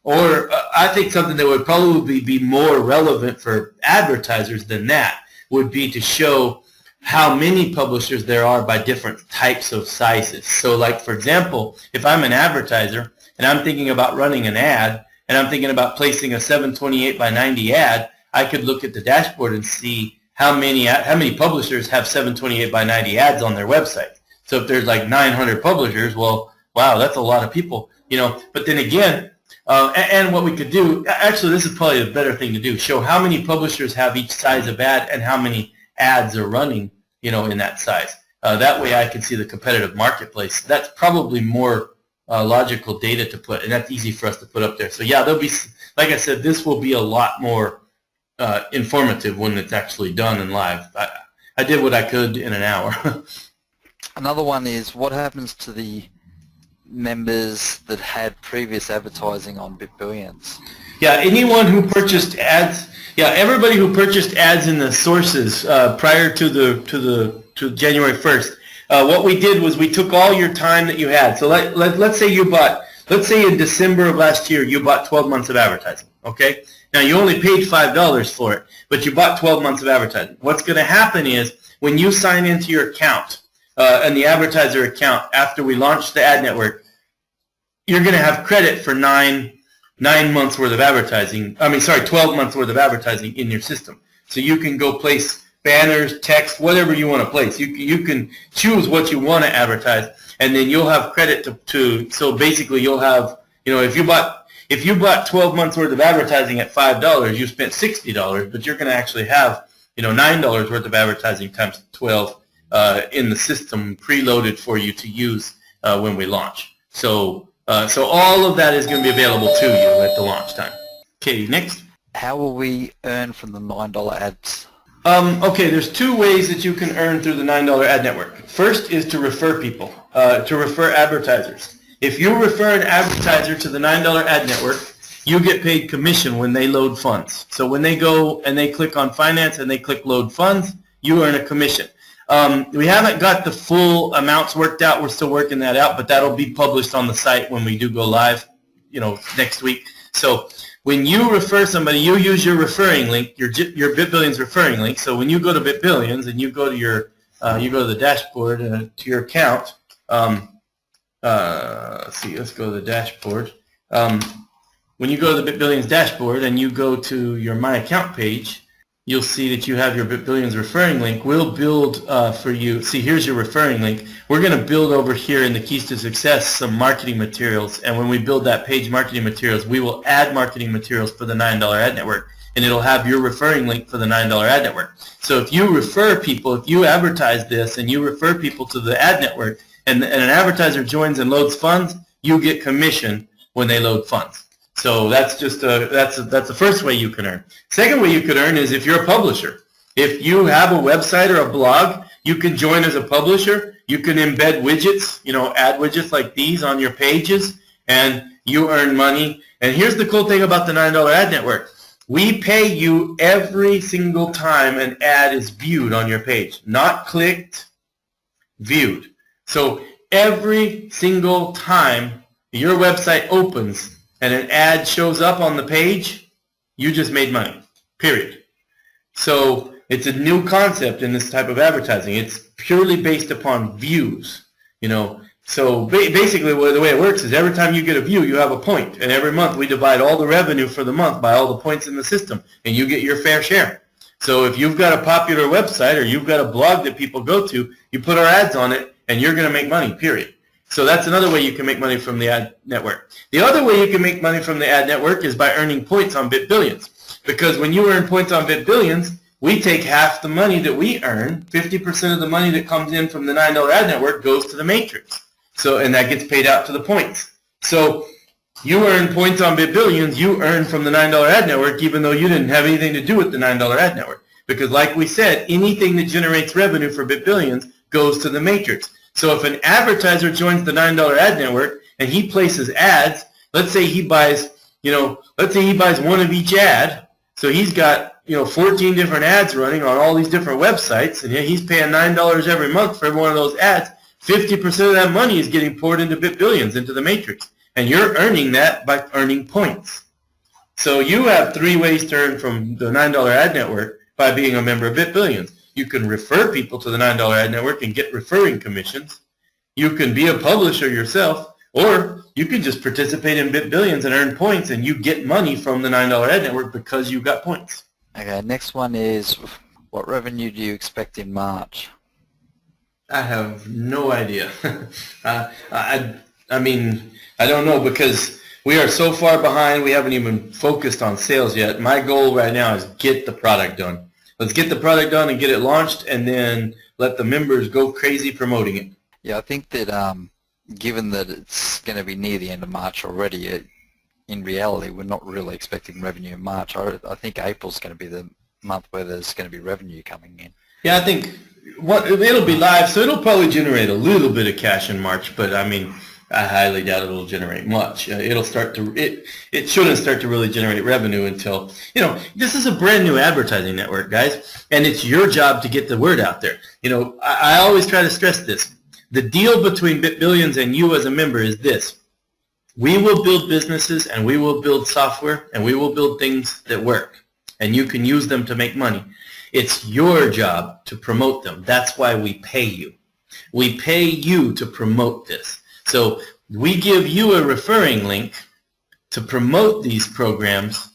or I think something that would probably be more relevant for advertisers than that would be to show how many publishers there are by different types of sizes. So like, for example, if I'm an advertiser and I'm thinking about running an ad and I'm thinking about placing a 728 by 90 ad, I could look at the dashboard and see how many publishers have 728 by 90 ads on their website. So if there's like 900 publishers, well, wow, that's a lot of people, you know. But then again, and what we could do, actually this is probably the better thing to do, show how many publishers have each size of ad and how many ads are running, you know, in that size. That way I can see the competitive marketplace. That's probably more logical data to put, and that's easy for us to put up there. So yeah, there'll be, like I said, this will be a lot more informative when it's actually done and live. I did what I could in an hour. Another one is what happens to the members that had previous advertising on BitBillions? Yeah, anyone who purchased ads. Yeah, everybody who purchased ads in the sources prior to January 1st. What we did was we took all your time that you had. So let's say you bought, let's say in December of last year you bought 12 months of advertising. Okay. Now you only paid $5 for it, but you bought 12 months of advertising. What's going to happen is when you sign into your account and the advertiser account after we launch the ad network, you're going to have credit for 9 months worth of advertising. 12 months worth of advertising in your system. So you can go place banners, text, whatever you want to place. You can choose what you want to advertise, and then you'll have credit to. So basically, you'll have, you know, if you bought 12 months worth of advertising at $5, you spent $60, but you're going to actually have, you know, $9 worth of advertising times 12 in the system preloaded for you to use when we launch. So all of that is going to be available to you at the launch time. Okay, next. How will we earn from the $9 ads? Okay, there's 2 ways that you can earn through the $9 ad network. First is to refer people, to refer advertisers. If you refer an advertiser to the $9 ad network, you get paid commission when they load funds. So when they go and they click on finance and they click load funds, you earn a commission. We haven't got the full amounts worked out. We're still working that out, but that'll be published on the site when we do go live, you know, next week. So when you refer somebody, you use your referring link, your BitBillions referring link. So when you go to BitBillions and you go to your, you go to the dashboard to your account. Let's go to the dashboard. When you go to the BitBillions dashboard and you go to your My Account page, you'll see that you have your BitBillions referring link. We'll build for you. See, here's your referring link. We're going to build over here in the Keys to Success some marketing materials. And when we build that page marketing materials, we will add marketing materials for the $9 ad network. And it'll have your referring link for the $9 ad network. So if you refer people, if you advertise this and you refer people to the ad network and an advertiser joins and loads funds, you get commission when they load funds. So that's just that's the first way you can earn. Second way you could earn is if you're a publisher. If you have a website or a blog, you can join as a publisher. You can embed widgets, you know, ad widgets like these on your pages, and you earn money. And here's the cool thing about the $9 ad network. We pay you every single time an ad is viewed on your page. Not clicked, viewed. So every single time your website opens and an ad shows up on the page, you just made money, period. So it's a new concept in this type of advertising. It's purely based upon views, you know. So basically the way it works is every time you get a view, you have a point. And every month we divide all the revenue for the month by all the points in the system, and you get your fair share. So if you've got a popular website or you've got a blog that people go to, you put our ads on it, and you're going to make money, period. So that's another way you can make money from the ad network. The other way you can make money from the ad network is by earning points on BitBillions. Because when you earn points on BitBillions, we take half the money that we earn, 50% of the money that comes in from the $9 ad network goes to the matrix. So, and that gets paid out to the points. So you earn points on BitBillions, you earn from the $9 ad network even though you didn't have anything to do with the $9 ad network. Because like we said, anything that generates revenue for BitBillions goes to the matrix. So if an advertiser joins the $9 ad network and he places ads. Let's say he buys, one of each ad. So he's got, 14 different ads running on all these different websites, and he's paying $9 every month for every one of those ads. 50% of that money is getting poured into BitBillions, into the matrix, and you're earning that by earning points. So you have 3 ways to earn from the $9 ad network by being a member of BitBillions. You can refer people to the $9 ad network and get referring commissions. You can be a publisher yourself, or you can just participate in BitBillions and earn points, and you get money from the $9 ad network because you got points. Okay, next one is, what revenue do you expect in March? I have no idea. I mean, I don't know, because we are so far behind. We haven't even focused on sales yet. My goal right now is get the product done. Let's get the product done and get it launched, and then let the members go crazy promoting it. Yeah, I think that given that it's going to be near the end of March already, in reality, we're not really expecting revenue in March. I think April's going to be the month where there's going to be revenue coming in. Yeah, I think it'll be live, so it'll probably generate a little bit of cash in March, but I mean, I highly doubt it'll generate much. It shouldn't start to really generate revenue until, this is a brand new advertising network, guys, and it's your job to get the word out there. I always try to stress this. The deal between BitBillions and you as a member is this. We will build businesses, and we will build software, and we will build things that work, and you can use them to make money. It's your job to promote them. That's why we pay you. We pay you to promote this. So we give you a referring link to promote these programs,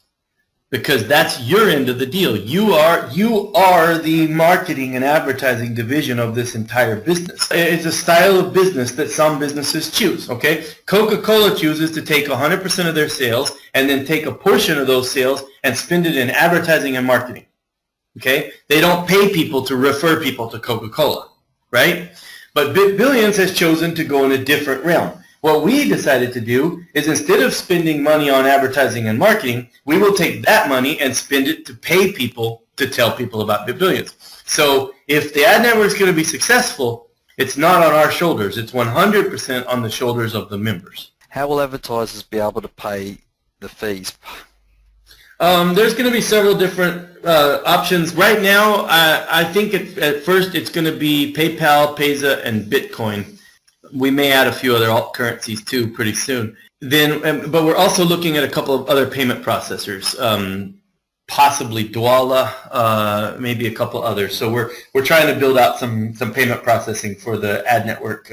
because that's your end of the deal. You are the marketing and advertising division of this entire business. It's a style of business that some businesses choose, okay? Coca-Cola chooses to take 100% of their sales and then take a portion of those sales and spend it in advertising and marketing, okay? They don't pay people to refer people to Coca-Cola, right? But BitBillions has chosen to go in a different realm. What we decided to do is, instead of spending money on advertising and marketing, we will take that money and spend it to pay people to tell people about BitBillions. So if the ad network is going to be successful, it's not on our shoulders. It's 100% on the shoulders of the members. How will advertisers be able to pay the fees? There's going to be several different options. Right now, I think at first it's going to be PayPal, Payza, and Bitcoin. We may add a few other alt currencies too pretty soon. But we're also looking at a couple of other payment processors, possibly Dwolla, maybe a couple others. So we're trying to build out some payment processing for the ad network.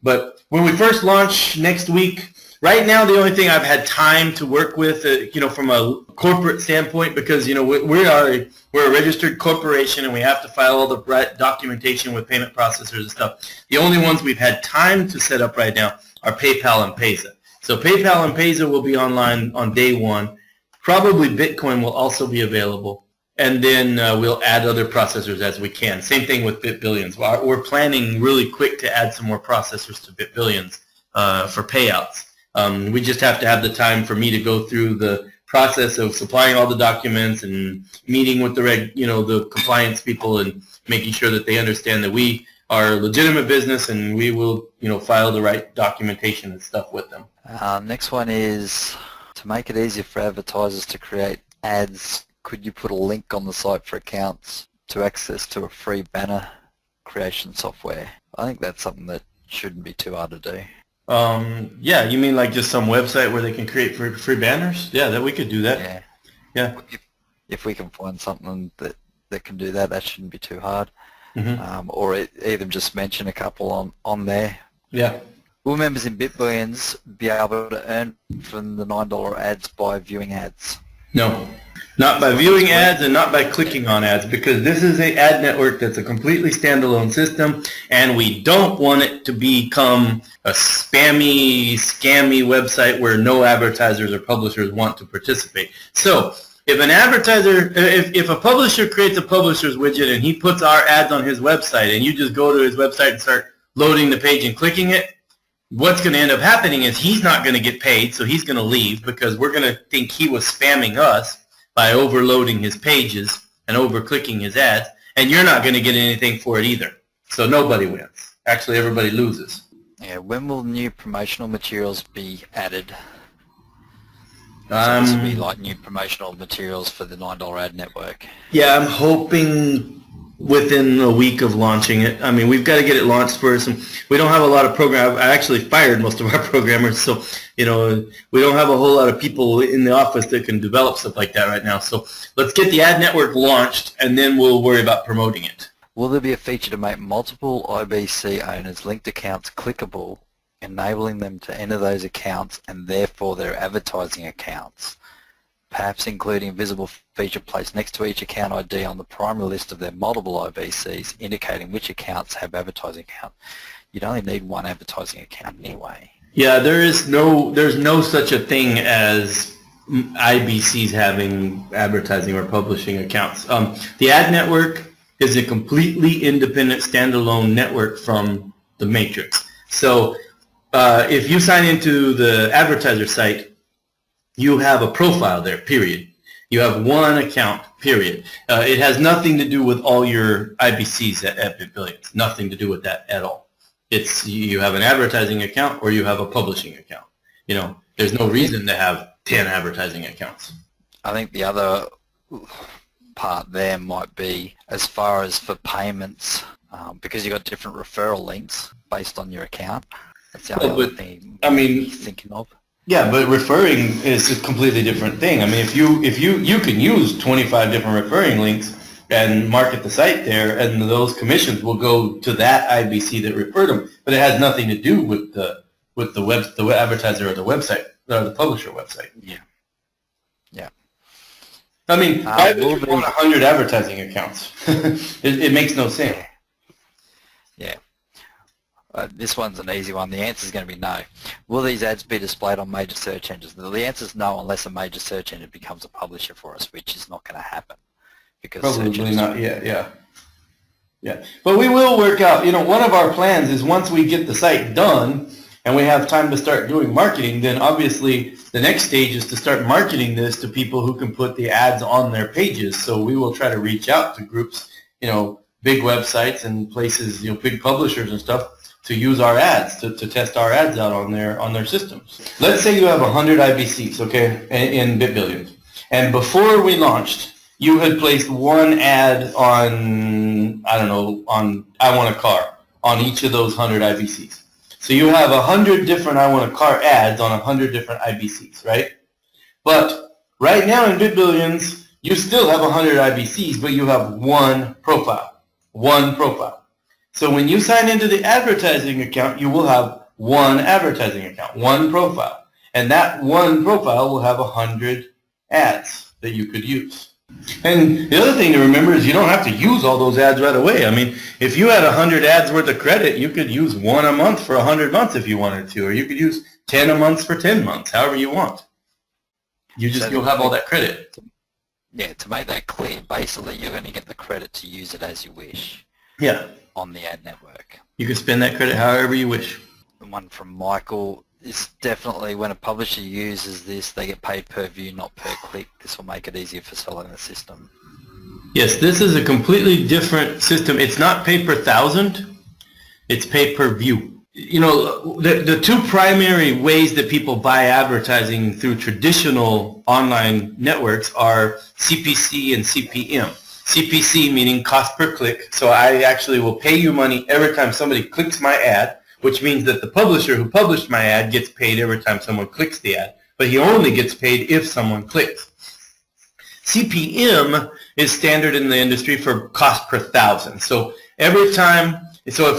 But when we first launch next week, right now the only thing I've had time to work with, from a corporate standpoint, because we're a registered corporation and we have to file all the right documentation with payment processors and stuff. The only ones we've had time to set up right now are PayPal and Payza. So PayPal and Payza will be online on day one. Probably Bitcoin will also be available, and then we'll add other processors as we can. Same thing with BitBillions. We're planning really quick to add some more processors to BitBillions for payouts. We just have to have the time for me to go through the process of supplying all the documents and meeting with the compliance people and making sure that they understand that we are a legitimate business and we will, file the right documentation and stuff with them. Next one is, to make it easier for advertisers to create ads, could you put a link on the site for accounts to access to a free banner creation software? I think that's something that shouldn't be too hard to do. Yeah, you mean like just some website where they can create free banners? Yeah, that we could do that. Yeah. If we can find something that can do that, that shouldn't be too hard. Mm-hmm. Or even just mention a couple on there. Yeah. Will members in BitBillions be able to earn from the $9 ads by viewing ads? No, not by viewing ads and not by clicking on ads, because this is an ad network that's a completely standalone system, and we don't want it to become a scammy website where no advertisers or publishers want to participate. So if an advertiser, if a publisher creates a publisher's widget and he puts our ads on his website and you just go to his website and start loading the page and clicking it, what's going to end up happening is he's not going to get paid, so he's going to leave, because we're going to think he was spamming us by overloading his pages and over-clicking his ads, and you're not going to get anything for it either. So nobody wins. Actually, everybody loses. Yeah, when will new promotional materials be added? So this will be like new promotional materials for the $9 ad network. Yeah, I'm hoping within a week of launching it. I mean, we've got to get it launched first, and we don't have a lot of program. I actually fired most of our programmers, so we don't have a whole lot of people in the office that can develop stuff like that right now. So let's get the ad network launched, and then we'll worry about promoting it. Will there be a feature to make multiple IBC owners' linked accounts clickable, enabling them to enter those accounts and therefore their advertising accounts, perhaps including a visible feature placed next to each account ID on the primary list of their multiple IBCs, indicating which accounts have advertising accounts? You'd only need one advertising account anyway. Yeah, there's no such a thing as IBCs having advertising or publishing accounts. The ad network is a completely independent standalone network from the matrix. So if you sign into the advertiser site, you have a profile there, period. You have one account, period. It has nothing to do with all your IBCs at bitbillions. Nothing to do with that at all. It's you have an advertising account or you have a publishing account. There's no reason to have 10 advertising accounts. I think the other part there might be as far as for payments, because you've got different referral links based on your account. That's the only other thing you're thinking of. Yeah, but referring is a completely different thing. I mean, if you can use 25 different referring links and market the site there, and those commissions will go to that IBC that referred them, but it has nothing to do with the advertiser or the website or the publisher website. Yeah. Yeah. I mean, why would you want 100 advertising accounts? It makes no sense. Yeah. This one's an easy one. The answer is going to be no. Will these ads be displayed on major search engines? The answer is no, unless a major search engine becomes a publisher for us, which is not going to happen. Because probably not yet, yeah. But we will work out, one of our plans is once we get the site done and we have time to start doing marketing, then obviously the next stage is to start marketing this to people who can put the ads on their pages. So we will try to reach out to groups, big websites and places, big publishers and stuff, to use our ads, to test our ads out on their systems. Let's say you have 100 IBCs, okay, in bitbillions. And before we launched, you had placed one ad on, on I Want a Car on each of those 100 IBCs. So you have 100 different I Want a Car ads on 100 different IBCs, right? But right now in bitbillions, you still have 100 IBCs, but you have one profile. So when you sign into the advertising account, you will have one advertising account, one profile. And that one profile will have 100 ads that you could use. And the other thing to remember is you don't have to use all those ads right away. I mean, if you had 100 ads worth of credit, you could use one a month for 100 months if you wanted to, or you could use 10 a month for 10 months, however you want. You'll have all that credit. Yeah, to make that clear, basically you're going to get the credit to use it as you wish. Yeah. On the ad network. You can spend that credit however you wish. The one from Michael is definitely when a publisher uses this, they get paid per view, not per click. This will make it easier for selling the system. Yes, this is a completely different system. It's not pay per thousand, it's pay per view. The two primary ways that people buy advertising through traditional online networks are CPC and CPM. CPC meaning cost per click, so I actually will pay you money every time somebody clicks my ad, which means that the publisher who published my ad gets paid every time someone clicks the ad, but he only gets paid if someone clicks. CPM is standard in the industry for cost per thousand. So if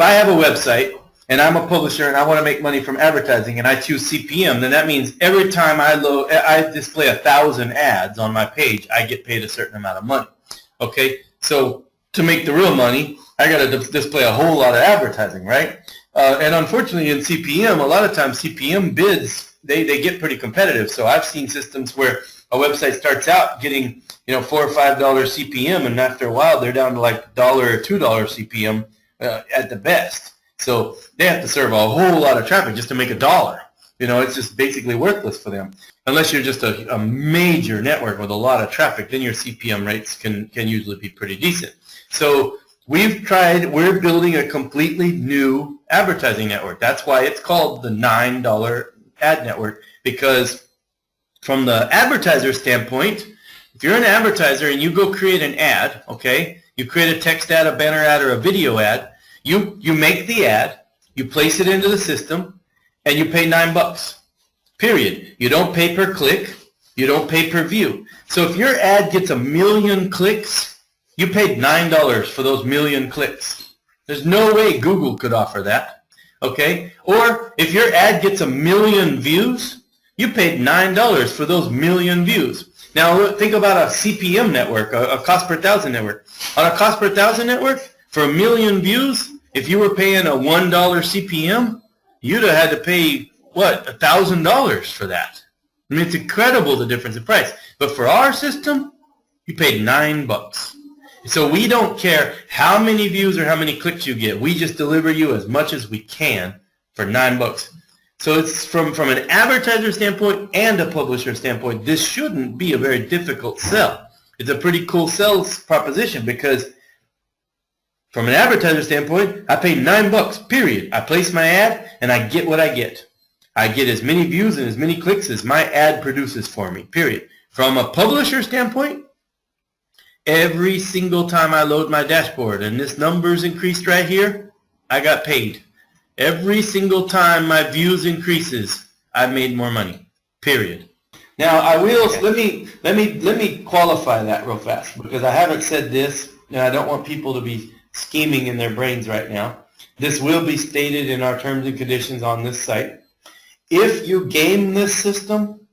I have a website and I'm a publisher and I want to make money from advertising and I choose CPM, then that means every time I display 1,000 ads on my page, I get paid a certain amount of money. Okay, so to make the real money, I got to display a whole lot of advertising, right? And unfortunately in CPM, a lot of times CPM bids, they get pretty competitive. So I've seen systems where a website starts out getting, $4 or $5 CPM, and after a while they're down to like $1 or $2 CPM at the best. So they have to serve a whole lot of traffic just to make $1. It's just basically worthless for them. Unless you're just a major network with a lot of traffic, then your CPM rates can usually be pretty decent. So we're building a completely new advertising network. That's why it's called the $9 ad network, because from the advertiser standpoint, if you're an advertiser and you go create an ad, okay, you create a text ad, a banner ad, or a video ad, you make the ad, you place it into the system, and you pay $9, period. You don't pay per click, you don't pay per view. So if your ad gets 1 million clicks, you paid $9 for those 1 million clicks. There's no way Google could offer that, okay? Or if your ad gets 1 million views, you paid $9 for those 1 million views. Now think about a CPM network, a cost per thousand network. On a cost per thousand network, for 1 million views, if you were paying a $1 CPM, you'd have had to pay, what, $1,000 for that. I mean, it's incredible the difference in price. But for our system, you paid $9. So we don't care how many views or how many clicks you get. We just deliver you as much as we can for $9. So it's from an advertiser standpoint and a publisher standpoint, this shouldn't be a very difficult sell. It's a pretty cool sales proposition because from an advertiser standpoint, I pay $9, period. I place my ad and I get what I get. I get as many views and as many clicks as my ad produces for me, period. From a publisher standpoint, every single time I load my dashboard and this number's increased right here, I got paid. Every single time my views increases, I made more money, period. Now I will, let me qualify that real fast because I haven't said this and I don't want people to be scheming in their brains right now. This will be stated in our terms and conditions on this site. If you game this system,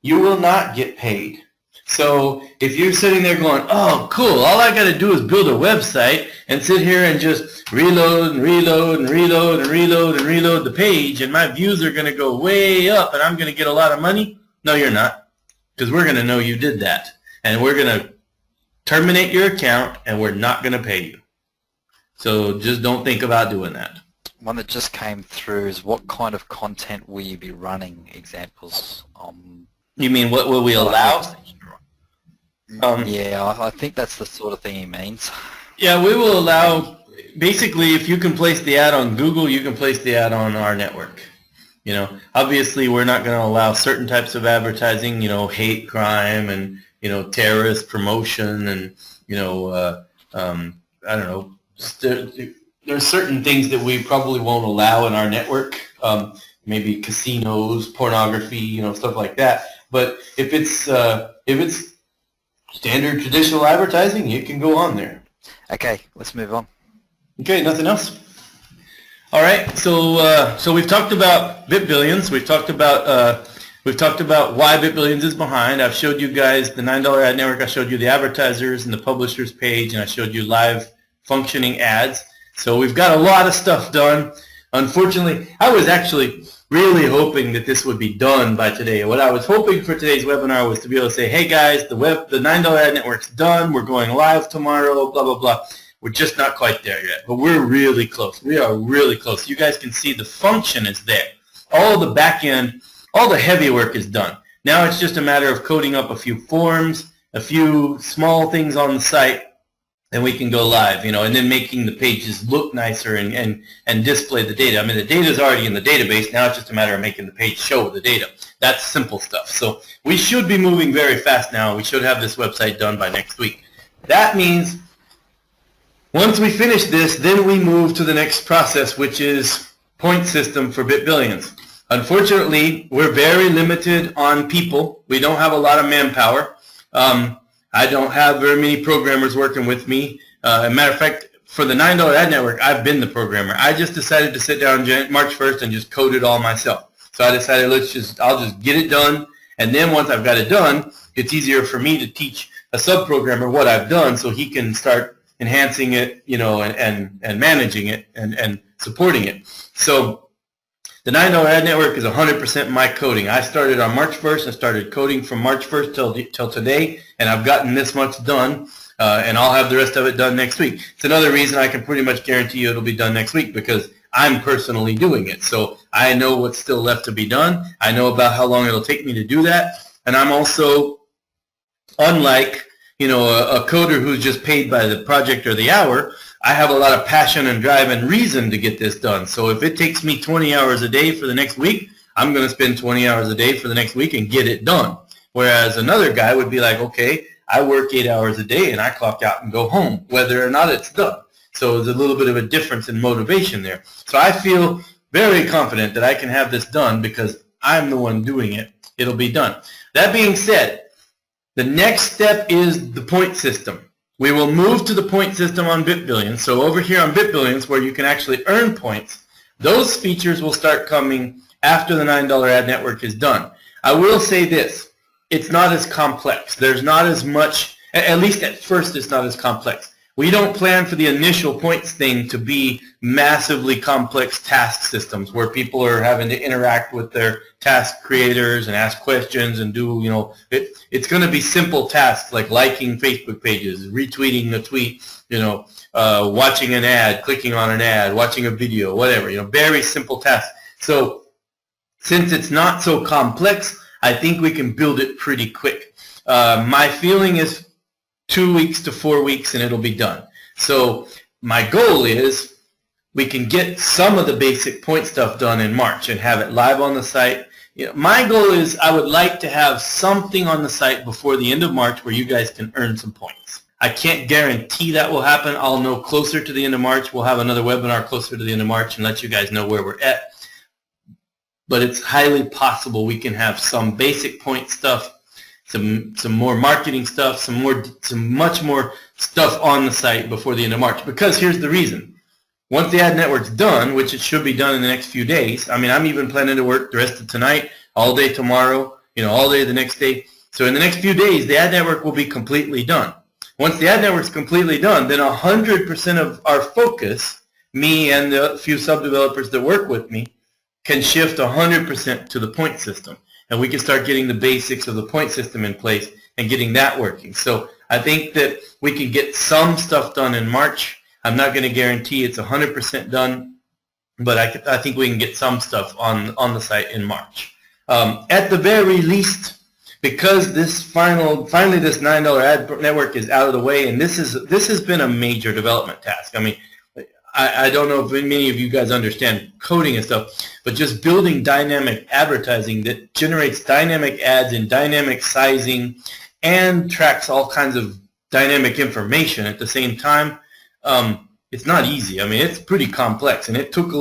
you will not get paid. So if you're sitting there going, oh, cool, all I got to do is build a website and sit here and just reload and reload and reload and reload and reload the page and my views are going to go way up and I'm going to get a lot of money. No, you're not, because we're going to know you did that. And we're going to terminate your account and we're not going to pay you. So just don't think about doing that. One that just came through is what kind of content will you be running examples on? You mean what will we allow? Yeah, I think that's the sort of thing he means. Yeah, we will allow, basically if you can place the ad on Google, you can place the ad on our network. You know, obviously we're not going to allow certain types of advertising, you know, hate crime and, you know, terrorist promotion and, you know, I don't know, there's certain things that we probably won't allow in our network, maybe casinos, pornography, you know, stuff like that. But if it's standard traditional advertising, it can go on there. Okay, let's move on. Okay, nothing else? All right, so we've talked about BitBillions. We've talked about why BitBillions is behind. I've showed you guys the $9 ad network. I showed you the advertisers and the publishers page, and I showed you live functioning ads. So we've got a lot of stuff done. Unfortunately, I was actually really hoping that this would be done by today. What I was hoping for today's webinar was to be able to say, hey guys, the $9 ad network's done. We're going live tomorrow, blah, blah, blah. We're just not quite there yet, but we're really close. We are really close. You guys can see the function is there. All the back end, all the heavy work is done. Now it's just a matter of coding up a few forms, a few small things on the site, and we can go live, you know, and then making the pages look nicer and display the data. I mean, the data is already in the database. Now it's just a matter of making the page show the data. That's simple stuff. So we should be moving very fast now. We should have this website done by next week. That means once we finish this, then we move to the next process, which is point system for BitBillions. Unfortunately, we're very limited on people. We don't have a lot of manpower. I don't have very many programmers working with me. As a matter of fact, for the $9 ad network, I've been the programmer. I just decided to sit down March 1st and just code it all myself. So I decided I'll just get it done, and then once I've got it done, it's easier for me to teach a sub-programmer what I've done so he can start enhancing it, you know, and managing it and supporting it. So the $9 ad network is 100% my coding. I started on March 1st. I started coding from March 1st till today, and I've gotten this much done, and I'll have the rest of it done next week. It's another reason I can pretty much guarantee you it'll be done next week because I'm personally doing it. So I know what's still left to be done. I know about how long it'll take me to do that, and I'm also, unlike, you know, a coder who's just paid by the project or the hour, I have a lot of passion and drive and reason to get this done. So if it takes me 20 hours a day for the next week, I'm going to spend 20 hours a day for the next week and get it done. Whereas another guy would be like, okay, I work 8 hours a day and I clock out and go home, whether or not it's done. So there's a little bit of a difference in motivation there. So I feel very confident that I can have this done because I'm the one doing it. It'll be done. That being said, the next step is the point system. We will move to the point system on BitBillions. So over here on BitBillions, where you can actually earn points, those features will start coming after the $9 ad network is done. I will say this. It's not as complex. There's not as much, at least at first it's not as complex. We don't plan for the initial points thing to be massively complex task systems where people are having to interact with their task creators and ask questions and do, it's going to be simple tasks like liking Facebook pages, retweeting a tweet, watching an ad, clicking on an ad, watching a video, whatever, very simple tasks. So since it's not so complex, I think we can build it pretty quick. My feeling is 2 weeks to 4 weeks and it'll be done. So my goal is we can get some of the basic point stuff done in March and have it live on the site. My goal is I would like to have something on the site before the end of March where you guys can earn some points. I can't guarantee that will happen. I'll know closer to the end of March. We'll have another webinar closer to the end of March and let you guys know where we're at. But it's highly possible we can have some basic point stuff, some more marketing stuff, some much more stuff on the site before the end of March. Because here's the reason. Once the ad network's done, which it should be done in the next few days, I'm even planning to work the rest of tonight, all day tomorrow, all day the next day. So in the next few days, the ad network will be completely done. Once the ad network's completely done, then 100% of our focus, me and the few sub-developers that work with me, can shift 100% to the point system. And we can start getting the basics of the point system in place and getting that working. So I think that we can get some stuff done in March. I'm not going to guarantee it's 100% done, but I think we can get some stuff on the site in March. At the very least, because this finally this $9 ad network is out of the way, and this has been a major development task. I don't know if many of you guys understand coding and stuff, but just building dynamic advertising that generates dynamic ads in dynamic sizing and tracks all kinds of dynamic information at the same time, it's not easy. It's pretty complex, and it took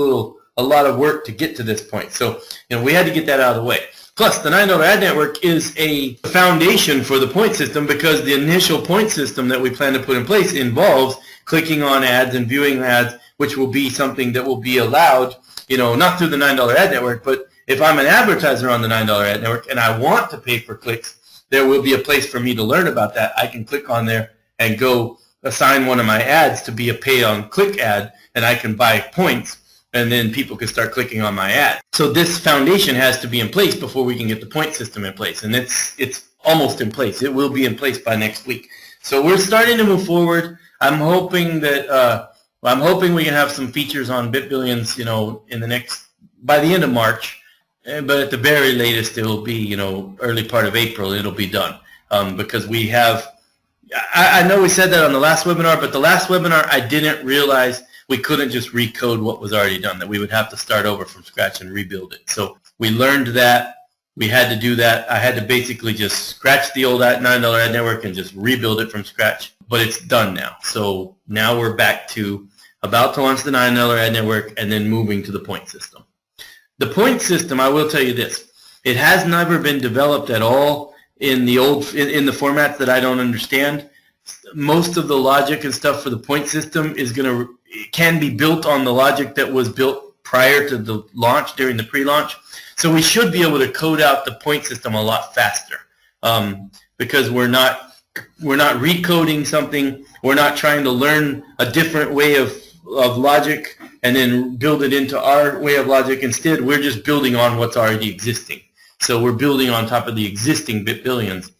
a lot of work to get to this point. So, we had to get that out of the way. Plus, the $9 ad network is a foundation for the point system because the initial point system that we plan to put in place involves clicking on ads and viewing ads, which will be something that will be allowed, not through the $9 ad network, but if I'm an advertiser on the $9 ad network and I want to pay for clicks, there will be a place for me to learn about that. I can click on there and go assign one of my ads to be a pay-on-click ad, and I can buy points, and then people can start clicking on my ad. So this foundation has to be in place before we can get the point system in place, and it's almost in place. It will be in place by next week. So we're starting to move forward. I'm hoping we can have some features on BitBillions, by the end of March, but at the very latest, it will be, early part of April, it'll be done, because we have. I know we said that on the last webinar, but the last webinar I didn't realize we couldn't just recode what was already done, that we would have to start over from scratch and rebuild it. So we learned that. We had to do that. I had to basically just scratch the old $9 ad network and just rebuild it from scratch, but it's done now. So now we're back to about to launch the $9 ad network and then moving to the point system. The point system, I will tell you this, it has never been developed at all in the formats that I don't understand. Most of the logic and stuff for the point system can be built on the logic that was built prior to the launch, during the pre-launch. So we should be able to code out the point system a lot faster, because we're not recoding something. We're not trying to learn a different way of logic and then build it into our way of logic. Instead, we're just building on what's already existing. So we're building on top of the existing BitBillions,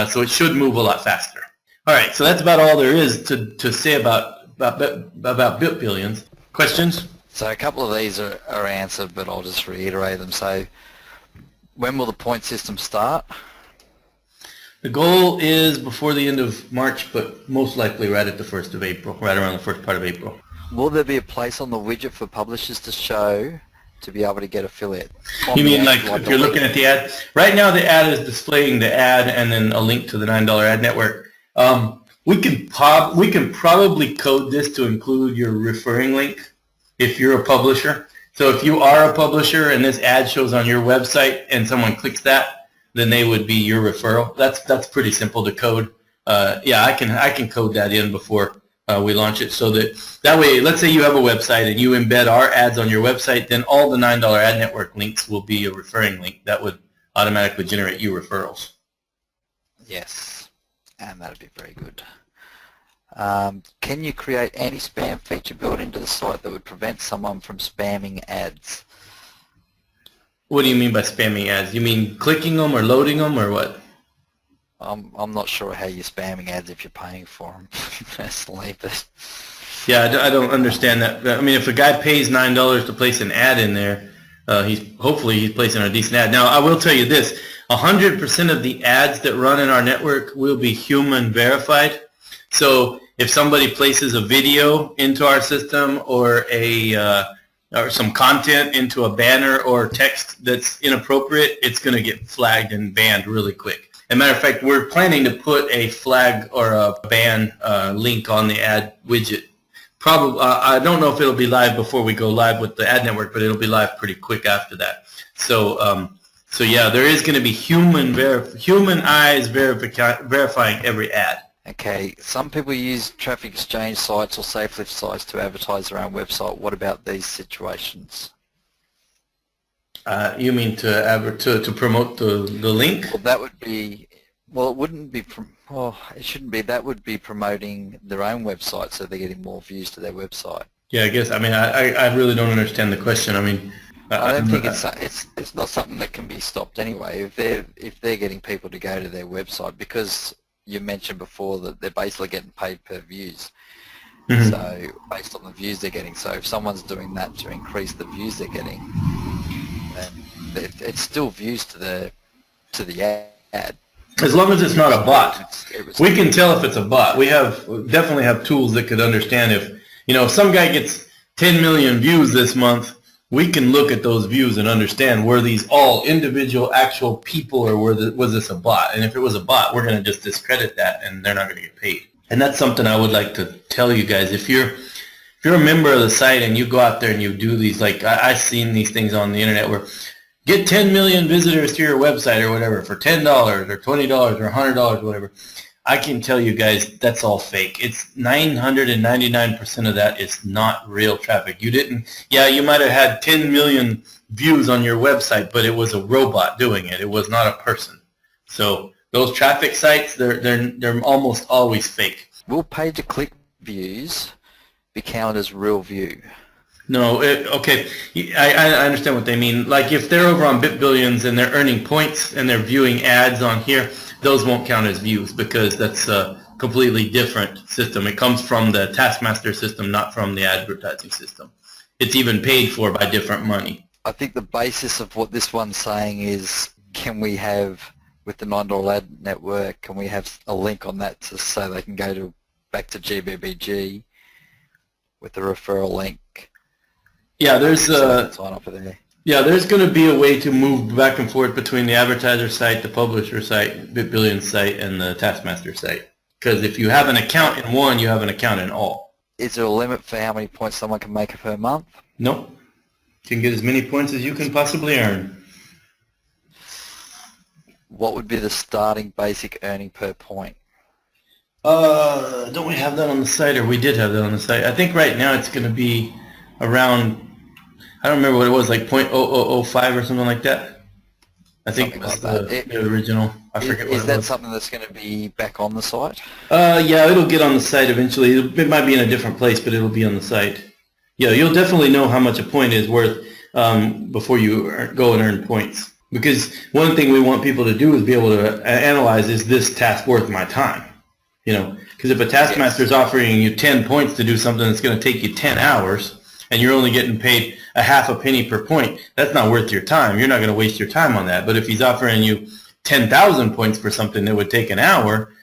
so it should move a lot faster. All right, so that's about all there is to say about BitBillions. Questions? So a couple of these are answered, but I'll just reiterate them. So when will the point system start? The goal is before the end of March, but most likely right at the 1st of April, right around the first part of April. Will there be a place on the widget for publishers to show to be able to get affiliate? You mean like if you're looking at the ad? Right now the ad is displaying the ad and then a link to the $9 ad network. We can probably code this to include your referring link if you're a publisher. So if you are a publisher and this ad shows on your website and someone clicks that, then they would be your referral. That's pretty simple to code. Yeah, I can code that in before we launch it, so that way, let's say you have a website and you embed our ads on your website, then all the $9 ad network links will be a referring link that would automatically generate you referrals. Yes, and that'd be very good. Can you create anti-spam feature built into the site that would prevent someone from spamming ads? What do you mean by spamming ads? You mean clicking them or loading them or what? I'm not sure how you're spamming ads if you're paying for them, personally, but... Yeah, I don't understand that. I mean, if a guy pays $9 to place an ad in there, hopefully he's placing a decent ad. Now, I will tell you this, 100% of the ads that run in our network will be human verified. So if somebody places a video into our system or or some content into a banner or text that's inappropriate, it's going to get flagged and banned really quick. As a matter of fact, we're planning to put a flag or a ban link on the ad widget. Probably, I don't know if it'll be live before we go live with the ad network, but it'll be live pretty quick after that. So, so yeah, there is going to be human eyes verifying every ad. Okay, some people use traffic exchange sites or safe lift sites to advertise their own website. What about these situations? You mean to promote the link? Well, that would be, well, it wouldn't be, it shouldn't be, that would be promoting their own website so they're getting more views to their website. Yeah, I guess, I mean, I really don't understand the question. I mean, I don't think it's not something that can be stopped anyway. If they're getting people to go to their website, because you mentioned before that they're basically getting paid per views. Mm-hmm. So based on the views they're getting. So if someone's doing that to increase the views they're getting, then it's still views to the ad. As long as it's not a bot. We can tell if it's a bot. We definitely have tools that could understand if some guy gets 10 million views this month, we can look at those views and understand, were these all individual actual people or was this a bot? And if it was a bot, we're going to just discredit that and they're not going to get paid. And that's something I would like to tell you guys. If you're a member of the site and you go out there and you do these, like I've seen these things on the internet where get 10 million visitors to your website or whatever for $10 or $20 or $100 or whatever, I can tell you guys that's all fake. It's 999% of that is not real traffic. You might have had 10 million views on your website, but it was a robot doing it. It was not a person. So those traffic sites, they're almost always fake. Will pay-to-click views be counted as real view? No, okay, I understand what they mean. Like if they're over on BitBillions and they're earning points and they're viewing ads on here, those won't count as views because that's a completely different system. It comes from the Taskmaster system, not from the advertising system. It's even paid for by different money. I think the basis of what this one's saying is, can we have, with the $9 ad network, can we have a link on that so they can go back to GBBG with the referral link? Yeah, there's sign up for there. Yeah, there's going to be a way to move back and forth between the advertiser site, the publisher site, BitBillions site, and the Taskmaster site. Because if you have an account in one, you have an account in all. Is there a limit for how many points someone can make per month? Nope. You can get as many points as you can possibly earn. What would be the starting basic earning per point? Don't we have that on the site, or we did have that on the site? I think right now it's going to be around, I don't remember what it was, like 0.0005 or something like that. I think it was the original. I forget what it was. Is that something that's going to be back on the site? Yeah, it'll get on the site eventually. It might be in a different place, but it'll be on the site. Yeah, you'll definitely know how much a point is worth before you go and earn points. Because one thing we want people to do is be able to analyze, is this task worth my time? Because if a taskmaster is offering you 10 points to do something that's going to take you 10 hours, and you're only getting paid a half a penny per point, that's not worth your time. You're not going to waste your time on that. But if he's offering you 10,000 points for something that would take an hour,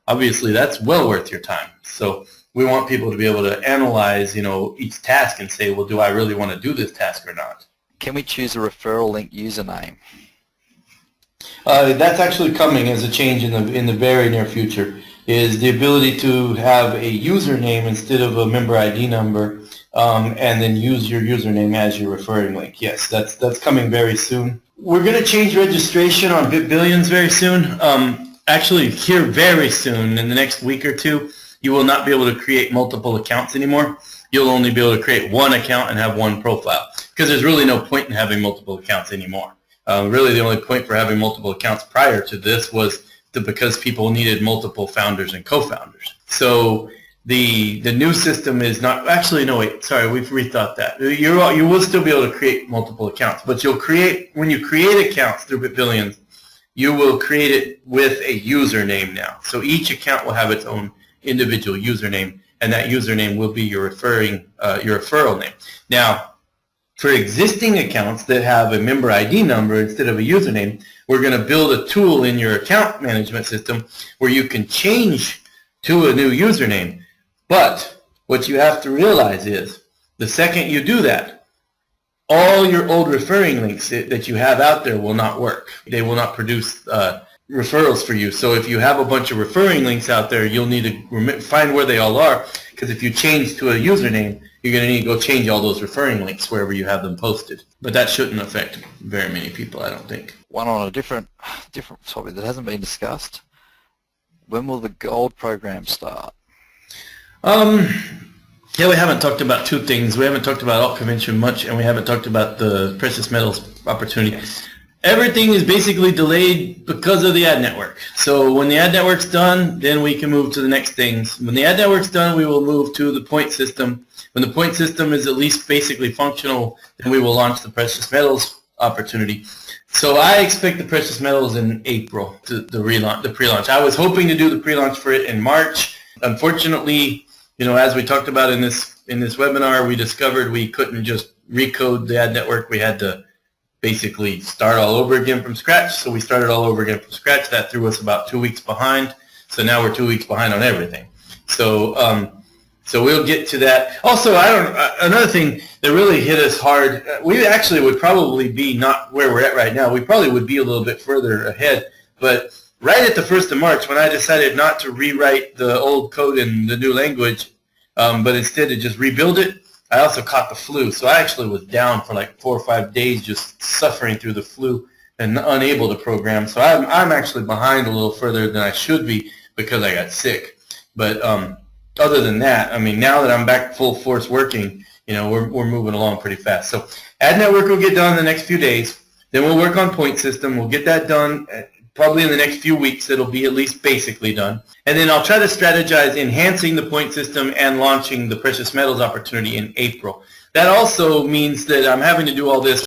obviously that's well worth your time. So we want people to be able to analyze, each task and say, well, do I really want to do this task or not? Can we choose a referral link username? That's actually coming as a change in the very near future, is the ability to have a username instead of a member ID number, and then use your username as your referring link. Yes, that's coming very soon. We're going to change registration on BitBillions very soon. Actually, here very soon, in the next week or two, you will not be able to create multiple accounts anymore. You'll only be able to create one account and have one profile, because there's really no point in having multiple accounts anymore. Really, the only point for having multiple accounts prior to this was because people needed multiple founders and co-founders. So the new system is not, actually, no, wait, sorry, we've rethought that. You will still be able to create multiple accounts, but when you create accounts through BitBillions, you will create it with a username now. So each account will have its own individual username, and that username will be your referral name. Now, for existing accounts that have a member ID number instead of a username, we're going to build a tool in your account management system where you can change to a new username. But what you have to realize is the second you do that, all your old referring links that you have out there will not work. They will not produce referrals for you. So if you have a bunch of referring links out there, you'll need to find where they all are, because if you change to a username, you're going to need to go change all those referring links wherever you have them posted. But that shouldn't affect very many people, I don't think. One on a different topic that hasn't been discussed. When will the gold program start? Yeah, we haven't talked about two things. We haven't talked about alt convention much, and we haven't talked about the precious metals opportunity. Yes. Everything is basically delayed because of the ad network. So when the ad network's done, then we can move to the next things. When the ad network's done, we will move to the point system. When the point system is at least basically functional, then we will launch the precious metals opportunity. So I expect the precious metals in April, the pre-launch. I was hoping to do the pre-launch for it in March. Unfortunately, as we talked about in this webinar, we discovered we couldn't just recode the ad network. We had to basically start all over again from scratch. So we started all over again from scratch. That threw us about 2 weeks behind. So now we're 2 weeks behind on everything. So we'll get to that. Also, another thing that really hit us hard, we actually would probably be not where we're at right now. We probably would be a little bit further ahead. But right at the 1st of March, when I decided not to rewrite the old code in the new language, but instead to just rebuild it, I also caught the flu. So I actually was down for like 4 or 5 days just suffering through the flu and unable to program. So I'm actually behind a little further than I should be because I got sick. But other than that, I mean, now that I'm back full force working, we're moving along pretty fast. So ad network will get done in the next few days. Then we'll work on point system. We'll get that done. Probably in the next few weeks, it'll be at least basically done. And then I'll try to strategize enhancing the point system and launching the precious metals opportunity in April. That also means that I'm having to do all this